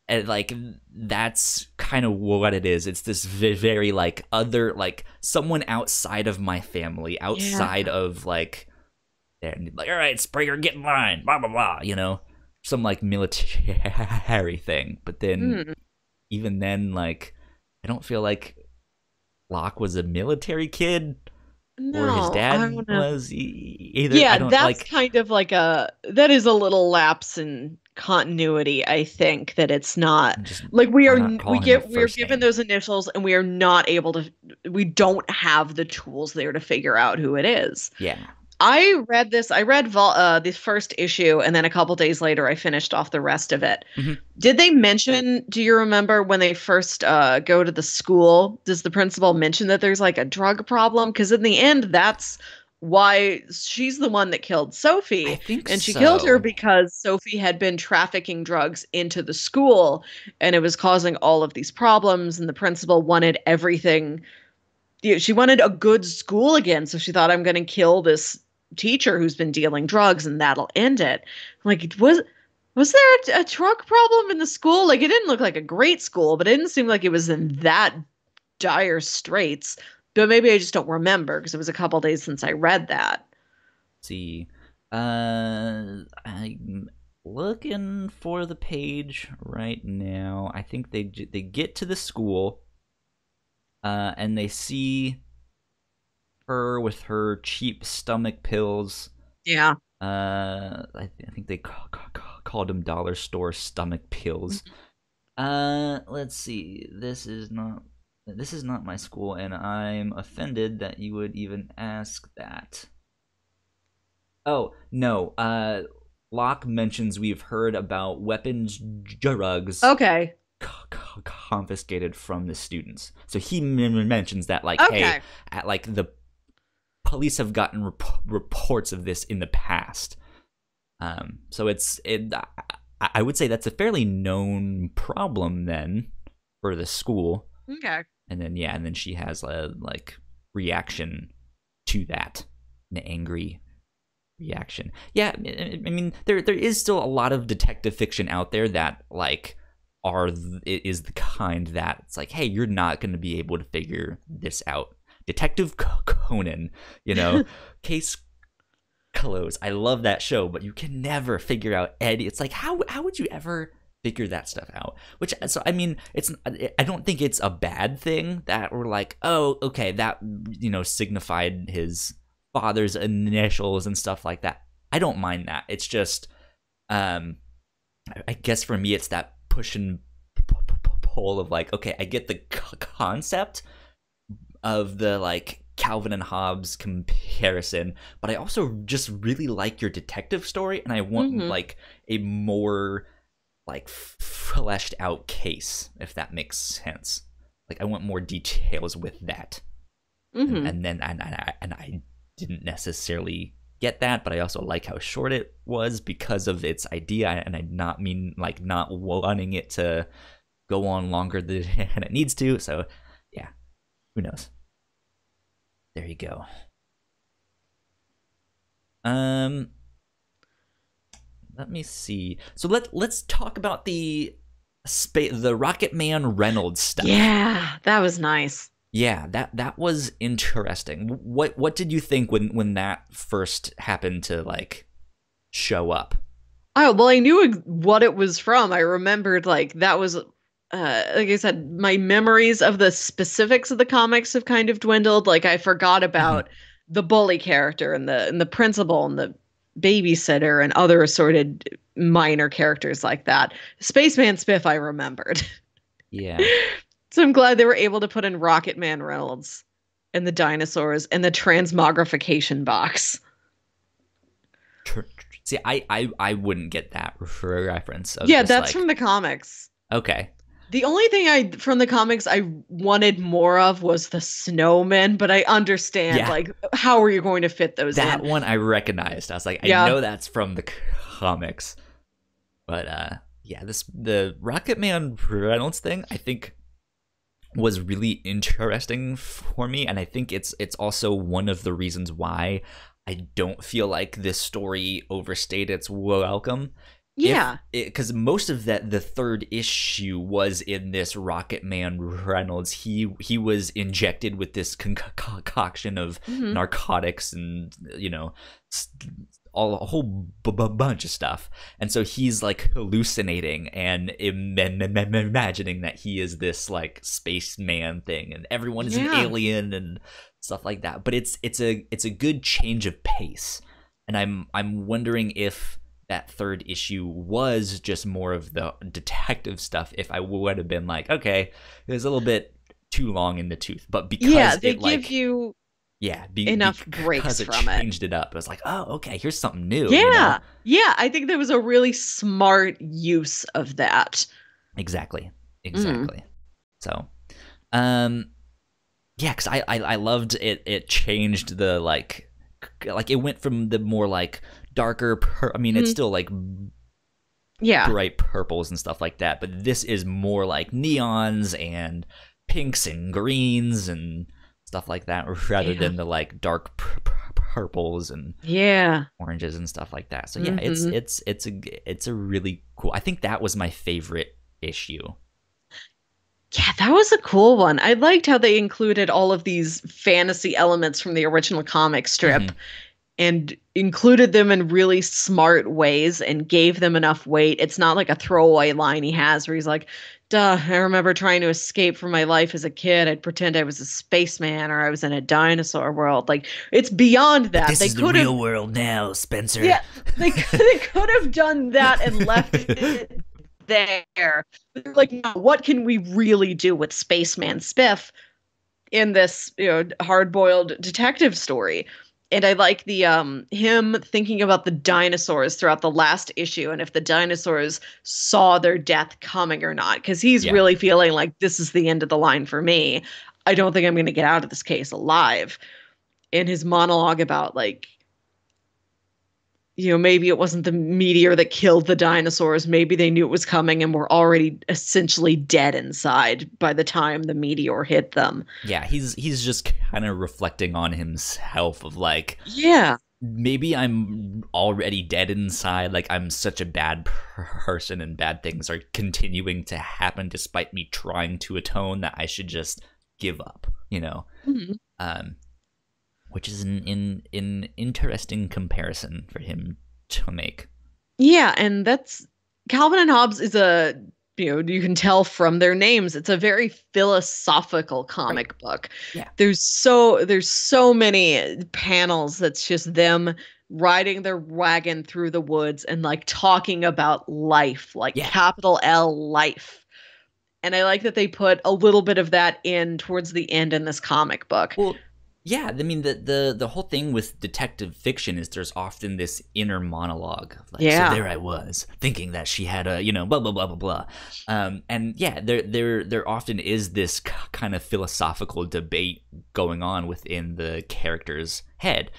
And like that's kind of what it is. It's this very like other, like someone outside of my family, Yeah. outside of like, and like, all right, Springer, get in line, blah blah blah, some like military thing. But then Mm. even then, like I don't feel like Locke was a military kid or his No, I dad don't know. was either. I Yeah, don't that's like kind of like that is a little lapse in continuity, I think, that it's not just like why not call him a we're first given name? those initials and we are not able to we don't have the tools there to figure out who it is. Yeah. I read the first issue and then a couple days later I finished off the rest of it. Mhm. Did they mention, do you remember when they first go to the school? Does the principal mention that there's like a drug problem? Because in the end, that's why she's the one that killed I Sophie. think And she killed her so. because Sophie had been trafficking drugs into the school and it was causing all of these problems. And the principal wanted everything. She wanted a good school again. So she thought, I'm going to kill this teacher who's been dealing drugs and that'll end it. Like, was there a drug problem in the school? Like, it didn't look like a great school, but it didn't seem like it was in that dire straits. But maybe I just don't remember because it was a couple days since I read that. See, I'm looking for the page right now. I think they get to the school. and they see her with her cheap stomach pills. Yeah. I think they called them dollar store stomach pills. Let's see. This is not my school, and I'm offended that you would even ask that. Oh no. Locke mentions we've heard about weapons, drugs Okay. confiscated from the students. So he mentions that, like, hey, Okay. at like the police have gotten reports of this in the past. So I would say that's a fairly known problem then for the school. Okay. And then she has a like reaction to that, an angry reaction. Yeah, I mean there is still a lot of detective fiction out there that like is the kind that it's like, hey, you're not going to be able to figure this out. Detective Conan, case closed. I love that show, but you can never figure out Eddie. It's like, how would you ever figure that stuff out? Which, so I mean, I don't think it's a bad thing that we're like, oh, okay, that signified his father's initials and stuff like that. I don't mind that. It's just, I guess for me, it's that push and pull of like, okay, I get the concept of the like Calvin and Hobbes comparison, but I also just really like your detective story, and I want like a more like fleshed out case, if that makes sense. Like I want more details with that, and I didn't necessarily get that, but I also like how short it was because of its idea, and I not mean like not wanting it to go on longer than it needs to. So yeah, who knows? There you go. Let me see. So let's talk about the Rocket Man Reynolds stuff. Yeah, that was nice. Yeah, that was interesting. What did you think when that first happened to like show up? Oh, well, I knew what it was from. I remembered like that was like I said, my memories of the specifics of the comics have kind of dwindled. Like I forgot about the bully character and the principal and the babysitter and other assorted minor characters like that. Spaceman Spiff I remembered. Yeah. So I'm glad they were able to put in Rocket Man Reynolds and the dinosaurs and the transmogrification box. See, I wouldn't get that reference. Yeah, that's from the comics. Okay. The only thing from the comics I wanted more of was the snowman, but I understand, like, how are you going to fit those in? That one I recognized. I was like, I know that's from the comics. But, the Rocket Man Reynolds thing, I think, was really interesting for me, and I think it's also one of the reasons why I don't feel like this story overstayed its welcome. Yeah, because most of the third issue was in this Rocket Man Reynolds. He was injected with this concoction of narcotics and a whole bunch of stuff, and so he's like hallucinating and imagining that he is this like spaceman thing, and everyone is an alien and stuff like that. But it's a good change of pace, and I'm wondering if that third issue was just more of the detective stuff, if I would have been like, okay, it was a little bit too long in the tooth, but because they give you enough breaks from it. Changed it up. It was like, oh, okay, here's something new. Yeah, I think there was a really smart use of that. Exactly. So, because I loved it. It changed the like it went from the more like darker it's still like bright purples and stuff like that, but this is more like neons and pinks and greens and stuff like that, rather than the like dark purples and oranges and stuff like that. So it's a really cool. I think that was my favorite issue. Yeah, that was a cool one. I liked how they included all of these fantasy elements from the original comic strip and included them in really smart ways and gave them enough weight. It's not like a throwaway line he has where he's like, duh, I remember trying to escape from my life as a kid. I'd pretend I was a spaceman or I was in a dinosaur world. Like, it's beyond But that. this They is the could have, real world now, Spencer. yeah, they could have done that and left it there. Like, no, what can we really do with Spaceman Spiff in this, hard-boiled detective story? And I like the him thinking about the dinosaurs throughout the last issue and if the dinosaurs saw their death coming or not, because he's Yeah. really feeling like this is the end of the line for me. I don't think I'm going to get out of this case alive. In his monologue about, like, maybe it wasn't the meteor that killed the dinosaurs. Maybe they knew it was coming and were already essentially dead inside by the time the meteor hit them. Yeah, he's just kind of reflecting on himself of like, Yeah. maybe I'm already dead inside, like I'm such a bad person and bad things are continuing to happen despite me trying to atone, that I should just give up, Mm-hmm. um which is an interesting comparison for him to make. Yeah, and that's Calvin and Hobbes is you can tell from their names, it's a very philosophical Right. comic book. Yeah. There's so many panels that's just them riding their wagon through the woods and like talking about life, like Yeah. capital L life. And I like that they put a little bit of that in towards the end in this comic book. Well, yeah, I mean the whole thing with detective fiction is there's often this inner monologue of like, Yeah. so there I was thinking that she had a blah blah blah blah blah, and yeah, there often is this kind of philosophical debate going on within the character's head,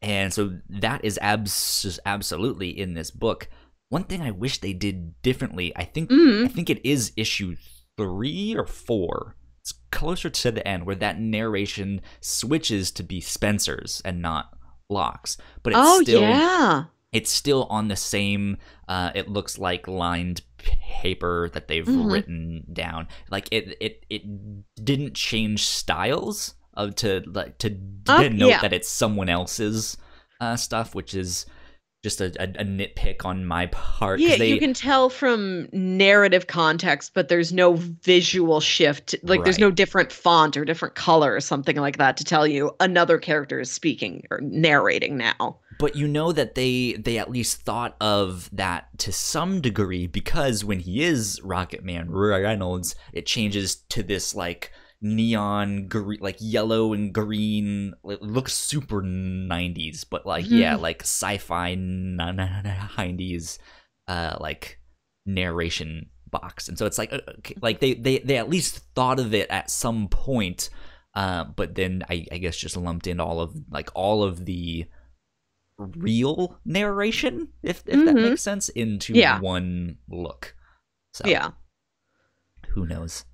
and so that is absolutely in this book. One thing I wish they did differently, I think it is issue 3 or 4. It's closer to the end where that narration switches to be Spencer's and not Locke's, but Yeah. it's still on the same it looks like lined paper that they've written down. Like it didn't change styles of to denote that it's someone else's stuff, which is just a nitpick on my part. Yeah, you can tell from narrative context, but there's no visual shift. Like, there's no different font or different color or something like that to tell you another character is speaking or narrating now. But that they at least thought of that to some degree, because when he is Rocket Man Reynolds, it changes to this like neon green, like yellow and green. It looks super 90s, but like like sci-fi 90s like narration box. And so it's like they at least thought of it at some point, but then I guess just lumped in all of the real narration, if that makes sense, into one look. So yeah, who knows?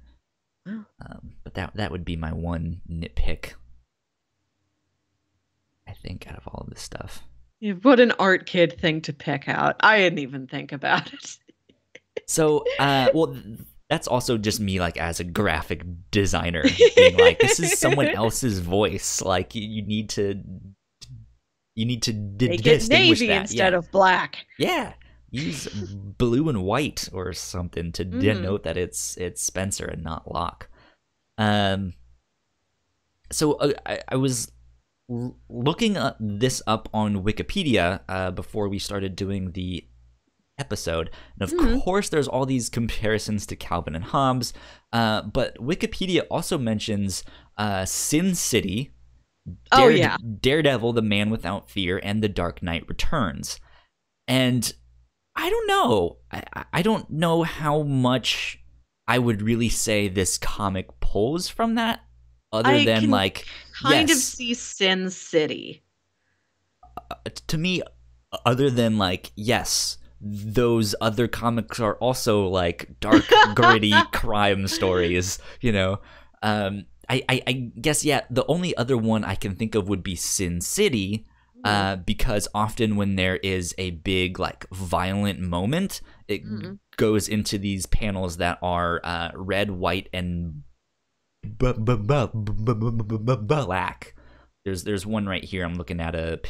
But that would be my one nitpick, I think, out of all of this stuff. Yeah, what an art kid thing to pick out. I didn't even think about it. So, well, that's also just me, like, as a graphic designer, being like, this is someone else's voice. Like, you need to Make it distinguish navy that instead of black. Yeah, use blue and white or something to denote that it's Spencer and not Locke. So I was looking this up on Wikipedia before we started doing the episode, and of course there's all these comparisons to Calvin and Hobbes, but Wikipedia also mentions Sin City, Daredevil, the Man Without Fear, and The Dark Knight Returns. And I don't know. I don't know how much I would really say this comic pulls from that, other than like kind of see Sin City. To me, other than like, yes, those other comics are also like dark, gritty crime stories, you know. I guess, yeah, the only other one I can think of would be Sin City, because often when there is a big, like, violent moment, it goes into these panels that are red, white, and black. There's one right here. I'm looking at a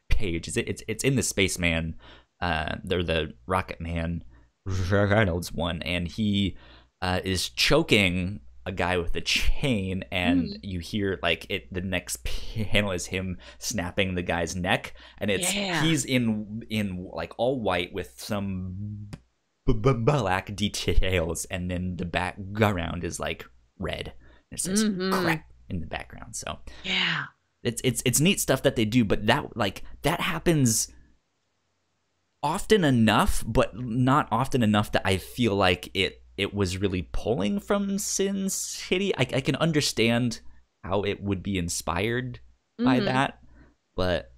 page. It's in the Spaceman, they're the Rocket Man Reynolds one, and he is choking a guy with a chain, and you hear like it. The next panel is him snapping the guy's neck, and he's in like all white with some black details, and then the background is like red. And it says crap in the background. So yeah, it's neat stuff that they do, but that happens often enough, but not often enough that I feel like it was really pulling from Sin City. I can understand how it would be inspired by that, but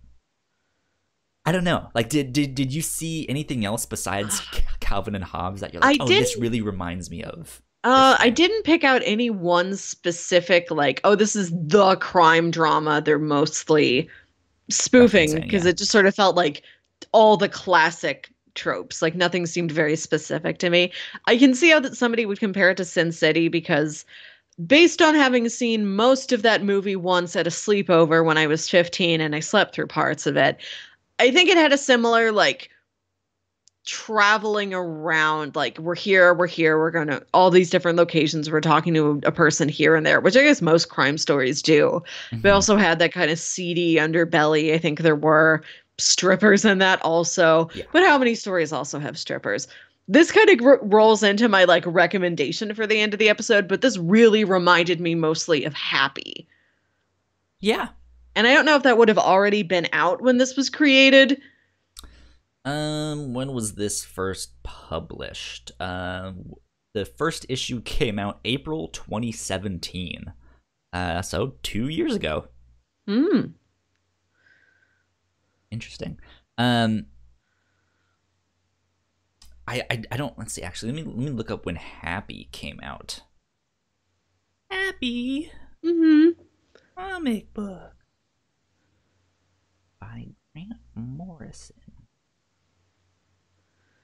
I don't know. Like, did you see anything else besides Calvin and Hobbes that you're like, this really reminds me of? I didn't pick out any one specific, like, oh, this is the crime drama they're mostly spoofing, because it just sort of felt like all the classic tropes. Like, nothing seemed very specific to me. I can see how that somebody would compare it to Sin City, because based on having seen most of that movie once at a sleepover when I was 15 and I slept through parts of it, I think it had a similar, like, traveling around, like, we're here, we're going to all these different locations, we're talking to a person here and there, which I guess most crime stories do. But also had that kind of seedy underbelly. I think there were strippers in that also. But how many stories also have strippers? This kind of rolls into my like recommendation for the end of the episode, but this really reminded me mostly of Happy. Yeah. And I don't know if that would have already been out when this was created. When was this first published? The first issue came out April 2017. So 2 years ago. Interesting. I don't, let's see, actually, let me look up when Happy came out. Happy comic book by Grant Morrison.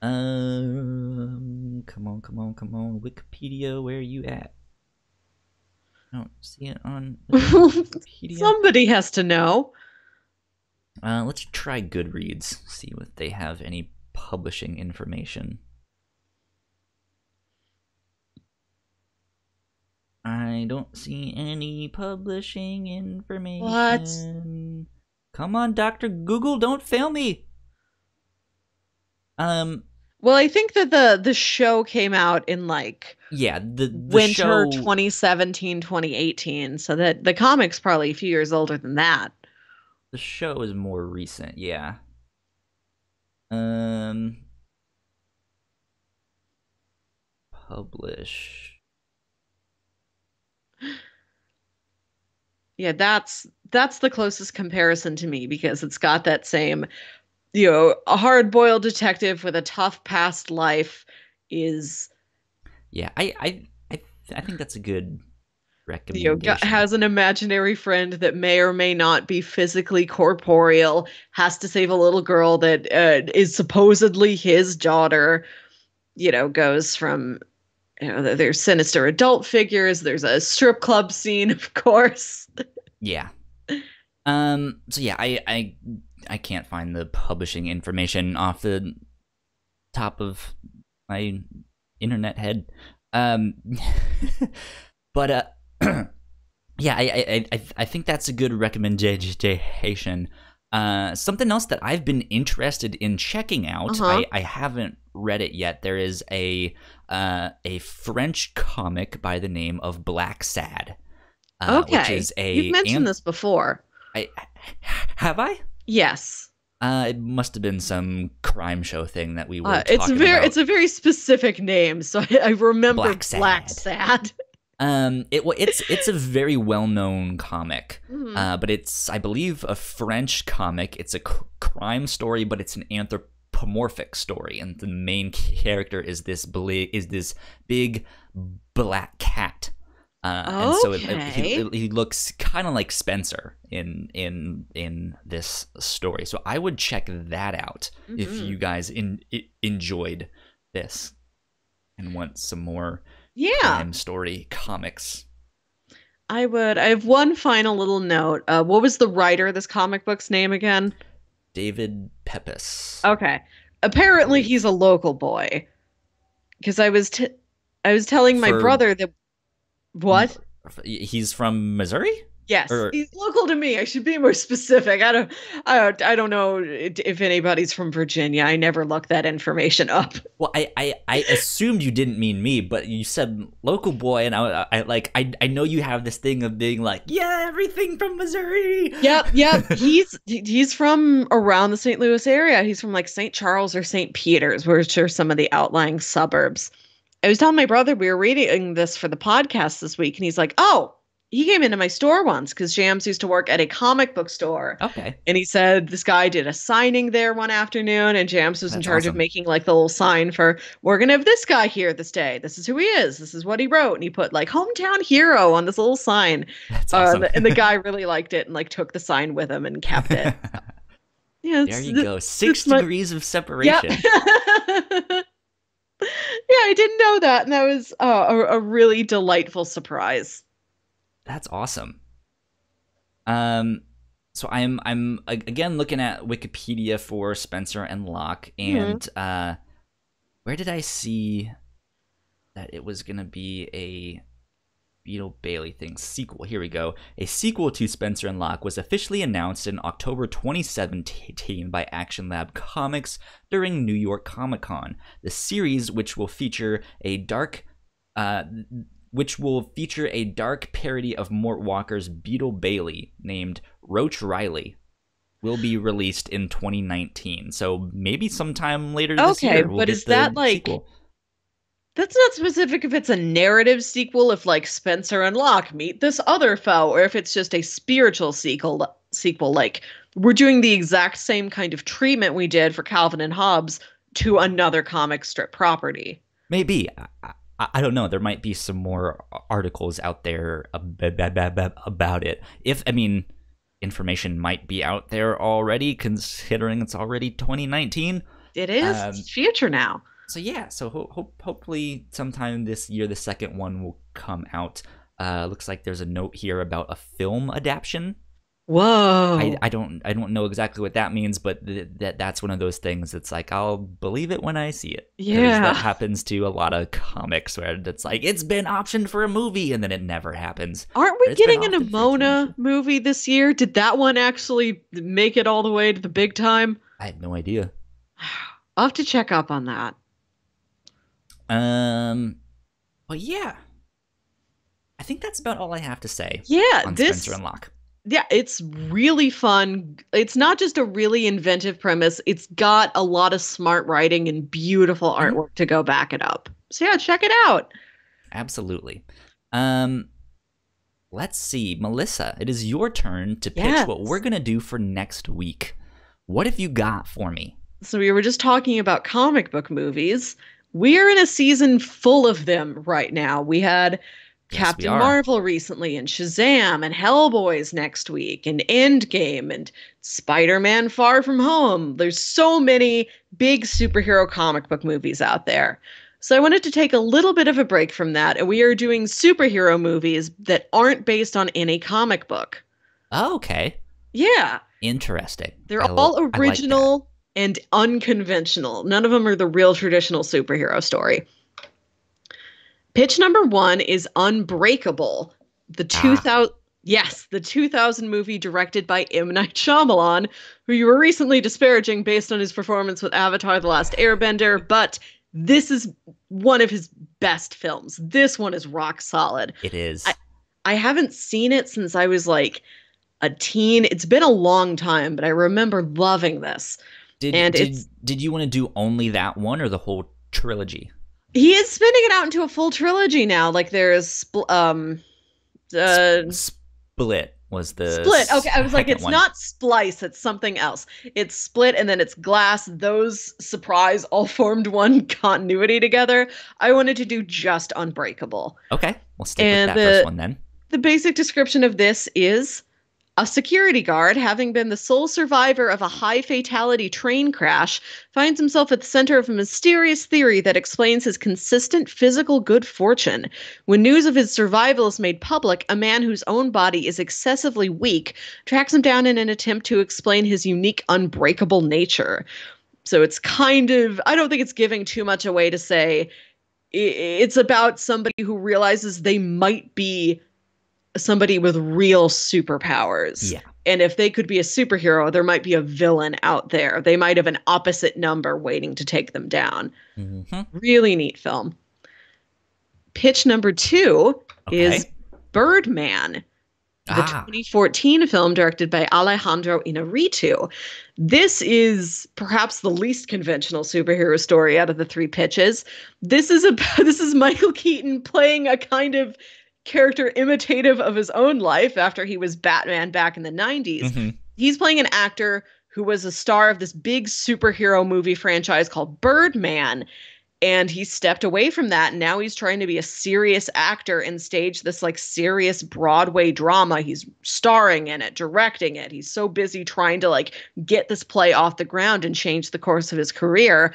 Come on, Wikipedia, where are you at? I don't see it on Wikipedia. Somebody has to know. Let's try Goodreads, see if they have any publishing information. I don't see any publishing information. What? Come on, Dr. Google, don't fail me. Well, I think that the show came out in like the winter show... 2017, 2018, so that the comic's probably a few years older than that. The show is more recent, yeah. Publish. Yeah, that's the closest comparison to me, because it's got that same, you know, a hard-boiled detective with a tough past life is... Yeah, I think that's a good recommendation. You know, has an imaginary friend that may or may not be physically corporeal, has to save a little girl that is supposedly his daughter, you know, goes from, you know, there's sinister adult figures, there's a strip club scene, of course. Yeah. So yeah, I can't find the publishing information off the top of my internet head. But yeah, I think that's a good recommendation. Something else that I've been interested in checking out, I haven't read it yet. There is a French comic by the name of Black Sad. Which is you've mentioned this before. Have I? Yes. It must have been some crime show thing that we were talking about. It's a very specific name, so I remember Black Sad. It's a very well-known comic, but it's, I believe, a French comic. It's a crime story, but it's an anthropomorphic story, and the main character is this big black cat. And so he looks kind of like Spencer in this story. So I would check that out if you guys enjoyed this and want some more crime story comics. I would. I have one final little note. What was the writer of this comic book's name again? David Pepys, Okay. I Apparently believe. he's a local boy because I was telling my For brother that what? he's from Missouri, Yes, or he's local to me. I should be more specific. I don't know if anybody's from Virginia. I never looked that information up. well, I assumed you didn't mean me, but you said local boy, and I know you have this thing of being like, yeah, everything from Missouri. Yep. He's from around the St. Louis area. He's from like St. Charles or St. Peter's, which are some of the outlying suburbs. I was telling my brother we were reading this for the podcast this week, and he's like, "Oh, he came into my store once because Jams used to work at a comic book store." Okay, And he said this guy did a signing there one afternoon, and Jams was in that's charge of awesome. making like the little sign for, "We're gonna have this guy here this day. This is who he is. This is what he wrote." And he put like "hometown hero" on this little sign. That's awesome. And the guy really liked it and like took the sign with him and kept it. Yeah, There you go. Six this much. degrees of Yep. separation. Yeah, I didn't know that, and that was a really delightful surprise. That's awesome. Um, so I'm again looking at Wikipedia for Spencer and Locke, Mhm. and where did I see that it was gonna be a Beetle Bailey thing sequel? Here we go. A sequel to Spencer and Locke was officially announced in October 2017 by Action Lab Comics during New York Comic Con. The series, uh, which will feature a dark parody of Mort Walker's Beetle Bailey named Roach Riley, will be released in 2019. So maybe sometime later this Okay, year we'll but is get that the like sequel. that's not specific if it's a narrative sequel, if like Spencer and Locke meet this other foe, or if it's just a spiritual sequel like we're doing the exact same kind of treatment we did for Calvin and Hobbes to another comic strip property. Maybe. I don't know. There might be some more articles out there about it. I mean, information might be out there already, considering it's already 2019. It is Um, it's future now. so yeah, so hopefully sometime this year the second one will come out. Looks like there's a note here about a film adaptation. Whoa. I don't know exactly what that means, but that's one of those things that's like I'll believe it when I see it. 'Cause that Yeah. happens to a lot of comics where it's like it's been optioned for a movie and then it never happens. Aren't Or we it's been getting an optioned for a TV show. Amona movie this year? Did that one actually make it all the way to the big time? I have no idea. I'll have to check up on that. Um, but yeah, I think that's about all I have to say Yeah, on Spencer this and Locke. yeah, it's really fun. It's not just a really inventive premise. It's got a lot of smart writing and beautiful Mhm. artwork to go back it up. So yeah, check it out. Absolutely. Um, let's see, Melissa. It is your turn to pitch Yes. what we're gonna do for next week. What have you got for me? So we were just talking about comic book movies. We are in a season full of them right now. We had Yes, we Captain are. Marvel recently, and Shazam, and Hellboys next week, and Endgame, and Spider-Man Far From Home. There's so many big superhero comic book movies out there. So I wanted to take a little bit of a break from that, and we are doing superhero movies that aren't based on any comic book. Oh, okay. Yeah, Interesting. they're I all like that. original and unconventional. None of them are the real traditional superhero story. Pitch number one is Unbreakable, the 2000 yes, the 2000 movie directed by M. Night Shyamalan, who you were recently disparaging based on his performance with Avatar: The Last Airbender, but this is one of his best films. This one is rock solid. It is. I haven't seen it since I was like a teen. It's been a long time, but I remember loving this. And it's Did you want to do only that one or the whole trilogy? he is spinning it out into a full trilogy now. Like there's Split was the Split. Okay, I was like, second it's one. not Splice, it's something else. It's Split and then it's Glass. Those, surprise, all formed one continuity together. I wanted to do just Unbreakable. Okay, we'll stick And with that first one then. the basic description of this is A security guard, having been the sole survivor of a high fatality train crash, finds himself at the center of a mysterious theory that explains his consistent physical good fortune. When news of his survival is made public, a man whose own body is excessively weak tracks him down in an attempt to explain his unique, unbreakable nature. So it's kind of, I don't think it's giving too much away to say it's about somebody who realizes they might be somebody with real superpowers. Yeah. And if they could be a superhero, there might be a villain out there. They might have an opposite number waiting to take them down. Mm-hmm. Really neat film. Pitch number 2 is Birdman, the 2014 film directed by Alejandro Inarritu. This is perhaps the least conventional superhero story out of the 3 pitches. This is Michael Keaton playing a kind of character imitative of his own life after he was Batman back in the 90s. Mm-hmm. He's playing an actor who was a star of this big superhero movie franchise called Birdman. And he stepped away from that, and now he's trying to be a serious actor and stage this like serious Broadway drama. He's starring in it, directing it. He's so busy trying to like get this play off the ground and change the course of his career.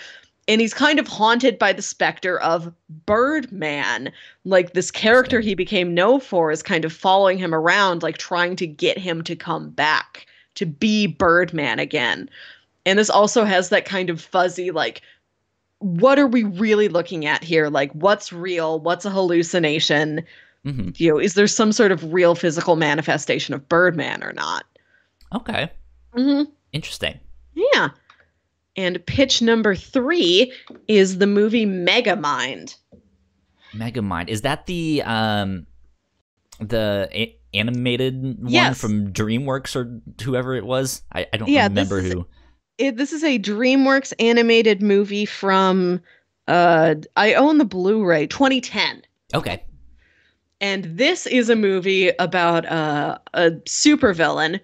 And he's kind of haunted by the specter of Birdman. Like this character he became known for is kind of following him around, like trying to get him to come back, to be Birdman again. And this also has that kind of fuzzy, like, what are we really looking at here? Like, what's real? What's a hallucination? Mm-hmm. You know, is there some sort of real physical manifestation of Birdman or not? Okay. Mm-hmm. Interesting. Yeah. And pitch number 3 is the movie Megamind. Megamind. Is that the animated one from DreamWorks or whoever it was? I don't remember who. This is a DreamWorks animated movie from I own the Blu-ray, 2010. Okay. And this is a movie about a supervillain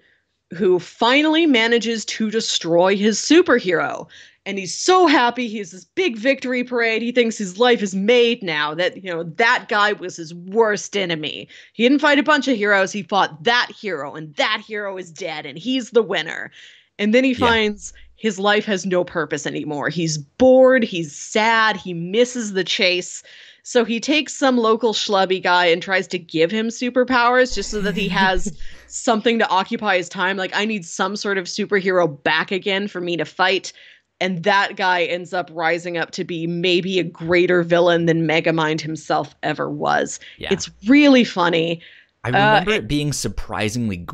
who finally manages to destroy his superhero. And he's so happy. He has this big victory parade. He thinks his life is made now, that, you know, that guy was his worst enemy. He didn't fight a bunch of heroes. He fought that hero, and that hero is dead, and he's the winner. And then he finds his life has no purpose anymore. He's bored. He's sad. He misses the chase. So he takes some local schlubby guy and tries to give him superpowers just so that he has something to occupy his time. Like, I need some sort of superhero back again for me to fight. And that guy ends up rising up to be maybe a greater villain than Megamind himself ever was. Yeah. It's really funny. I remember it being surprisingly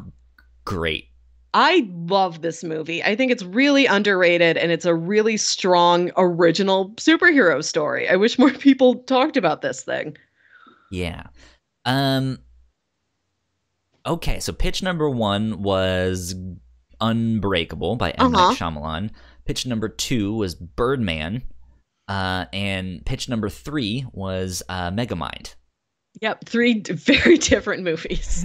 great. I love this movie. I think it's really underrated, and it's a really strong original superhero story. I wish more people talked about this thing. Yeah. Okay, so pitch number 1 was Unbreakable by M. Night Shyamalan. Pitch number 2 was Birdman. And pitch number 3 was Megamind. Yep, 3 very different movies.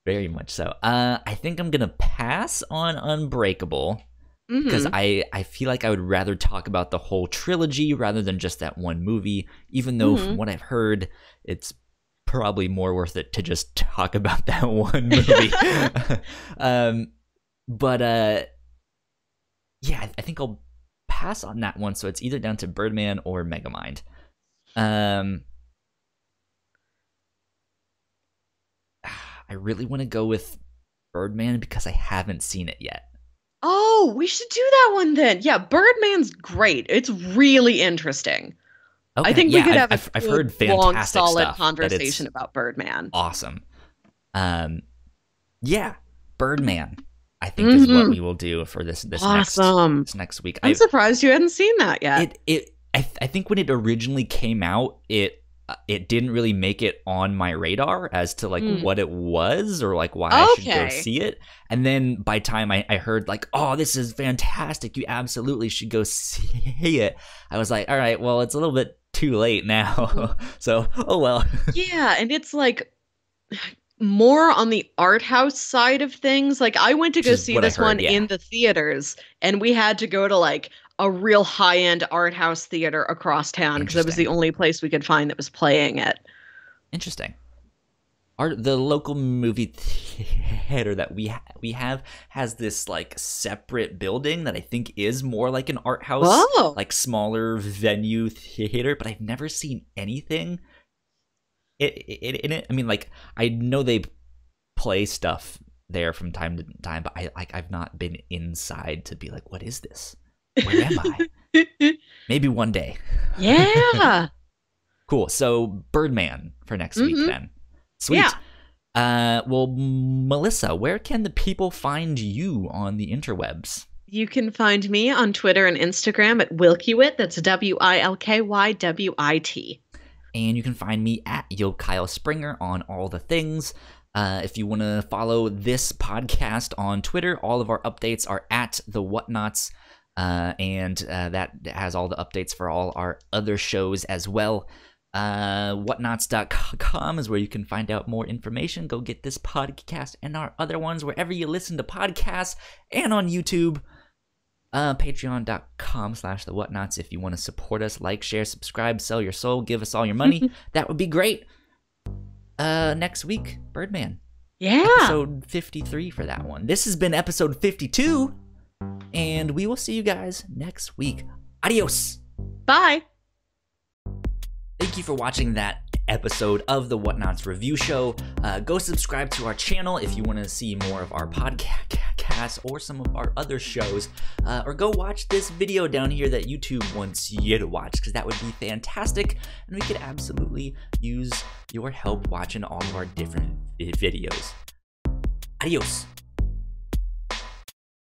Very much so. I think I'm going to pass on Unbreakable because I feel like I would rather talk about the whole trilogy rather than just that one movie, even though from what I've heard, it's probably more worth it to just talk about that one movie. Yeah, I think I'll pass on that one, so it's either down to Birdman or Megamind. I really want to go with Birdman because I haven't seen it yet. Oh, we should do that one then. Yeah, Birdman's great. It's really interesting. Okay, I think we could have I've heard fantastic long, solid stuff, conversation about Birdman. Awesome. Yeah, Birdman, I think is what we will do for this next week. I'm surprised you hadn't seen that yet. I think when it originally came out, it didn't really make it on my radar as to like what it was or like why I should go see it. And then by time I heard like, oh, this is fantastic, you absolutely should go see it, I was like, all right, well, it's a little bit too late now. So, oh well. Yeah, and it's like more on the art house side of things. Like, I went to go see this one in the theaters, and we had to go to like a real high-end art house theater across town because it was the only place we could find that was playing it. Interesting. the local movie theater that we have has this like separate building that I think is more like an art house, Whoa. like smaller venue theater, but I've never seen anything in it. I mean, like I know they play stuff there from time to time, but I've not been inside to be like, what is this? Where am I? Maybe one day. Yeah. Cool. So Birdman for next week then. Sweet. Yeah. Well, Melissa, where can the people find you on the interwebs? You can find me on Twitter and Instagram at Wilkywit. That's WILKYWIT. And you can find me at Yo Kyle Springer on all the things. If you want to follow this podcast on Twitter, all of our updates are at the Whatnauts. And that has all the updates for all our other shows as well. Whatnauts.com is where you can find out more information. Go get this podcast and our other ones wherever you listen to podcasts and on YouTube. Patreon.com/the Whatnauts if you want to support us. Like, share, subscribe, sell your soul, give us all your money. That would be great. Next week, Birdman. Yeah. Episode 53 for that one. This has been episode 52. And we will see you guys next week. Adios. Bye. Thank you for watching that episode of the Whatnauts Review Show. Go subscribe to our channel if you want to see more of our podcast or some of our other shows. Or go watch this video down here that YouTube wants you to watch, because that would be fantastic. And we could absolutely use your help watching all of our different videos. Adios.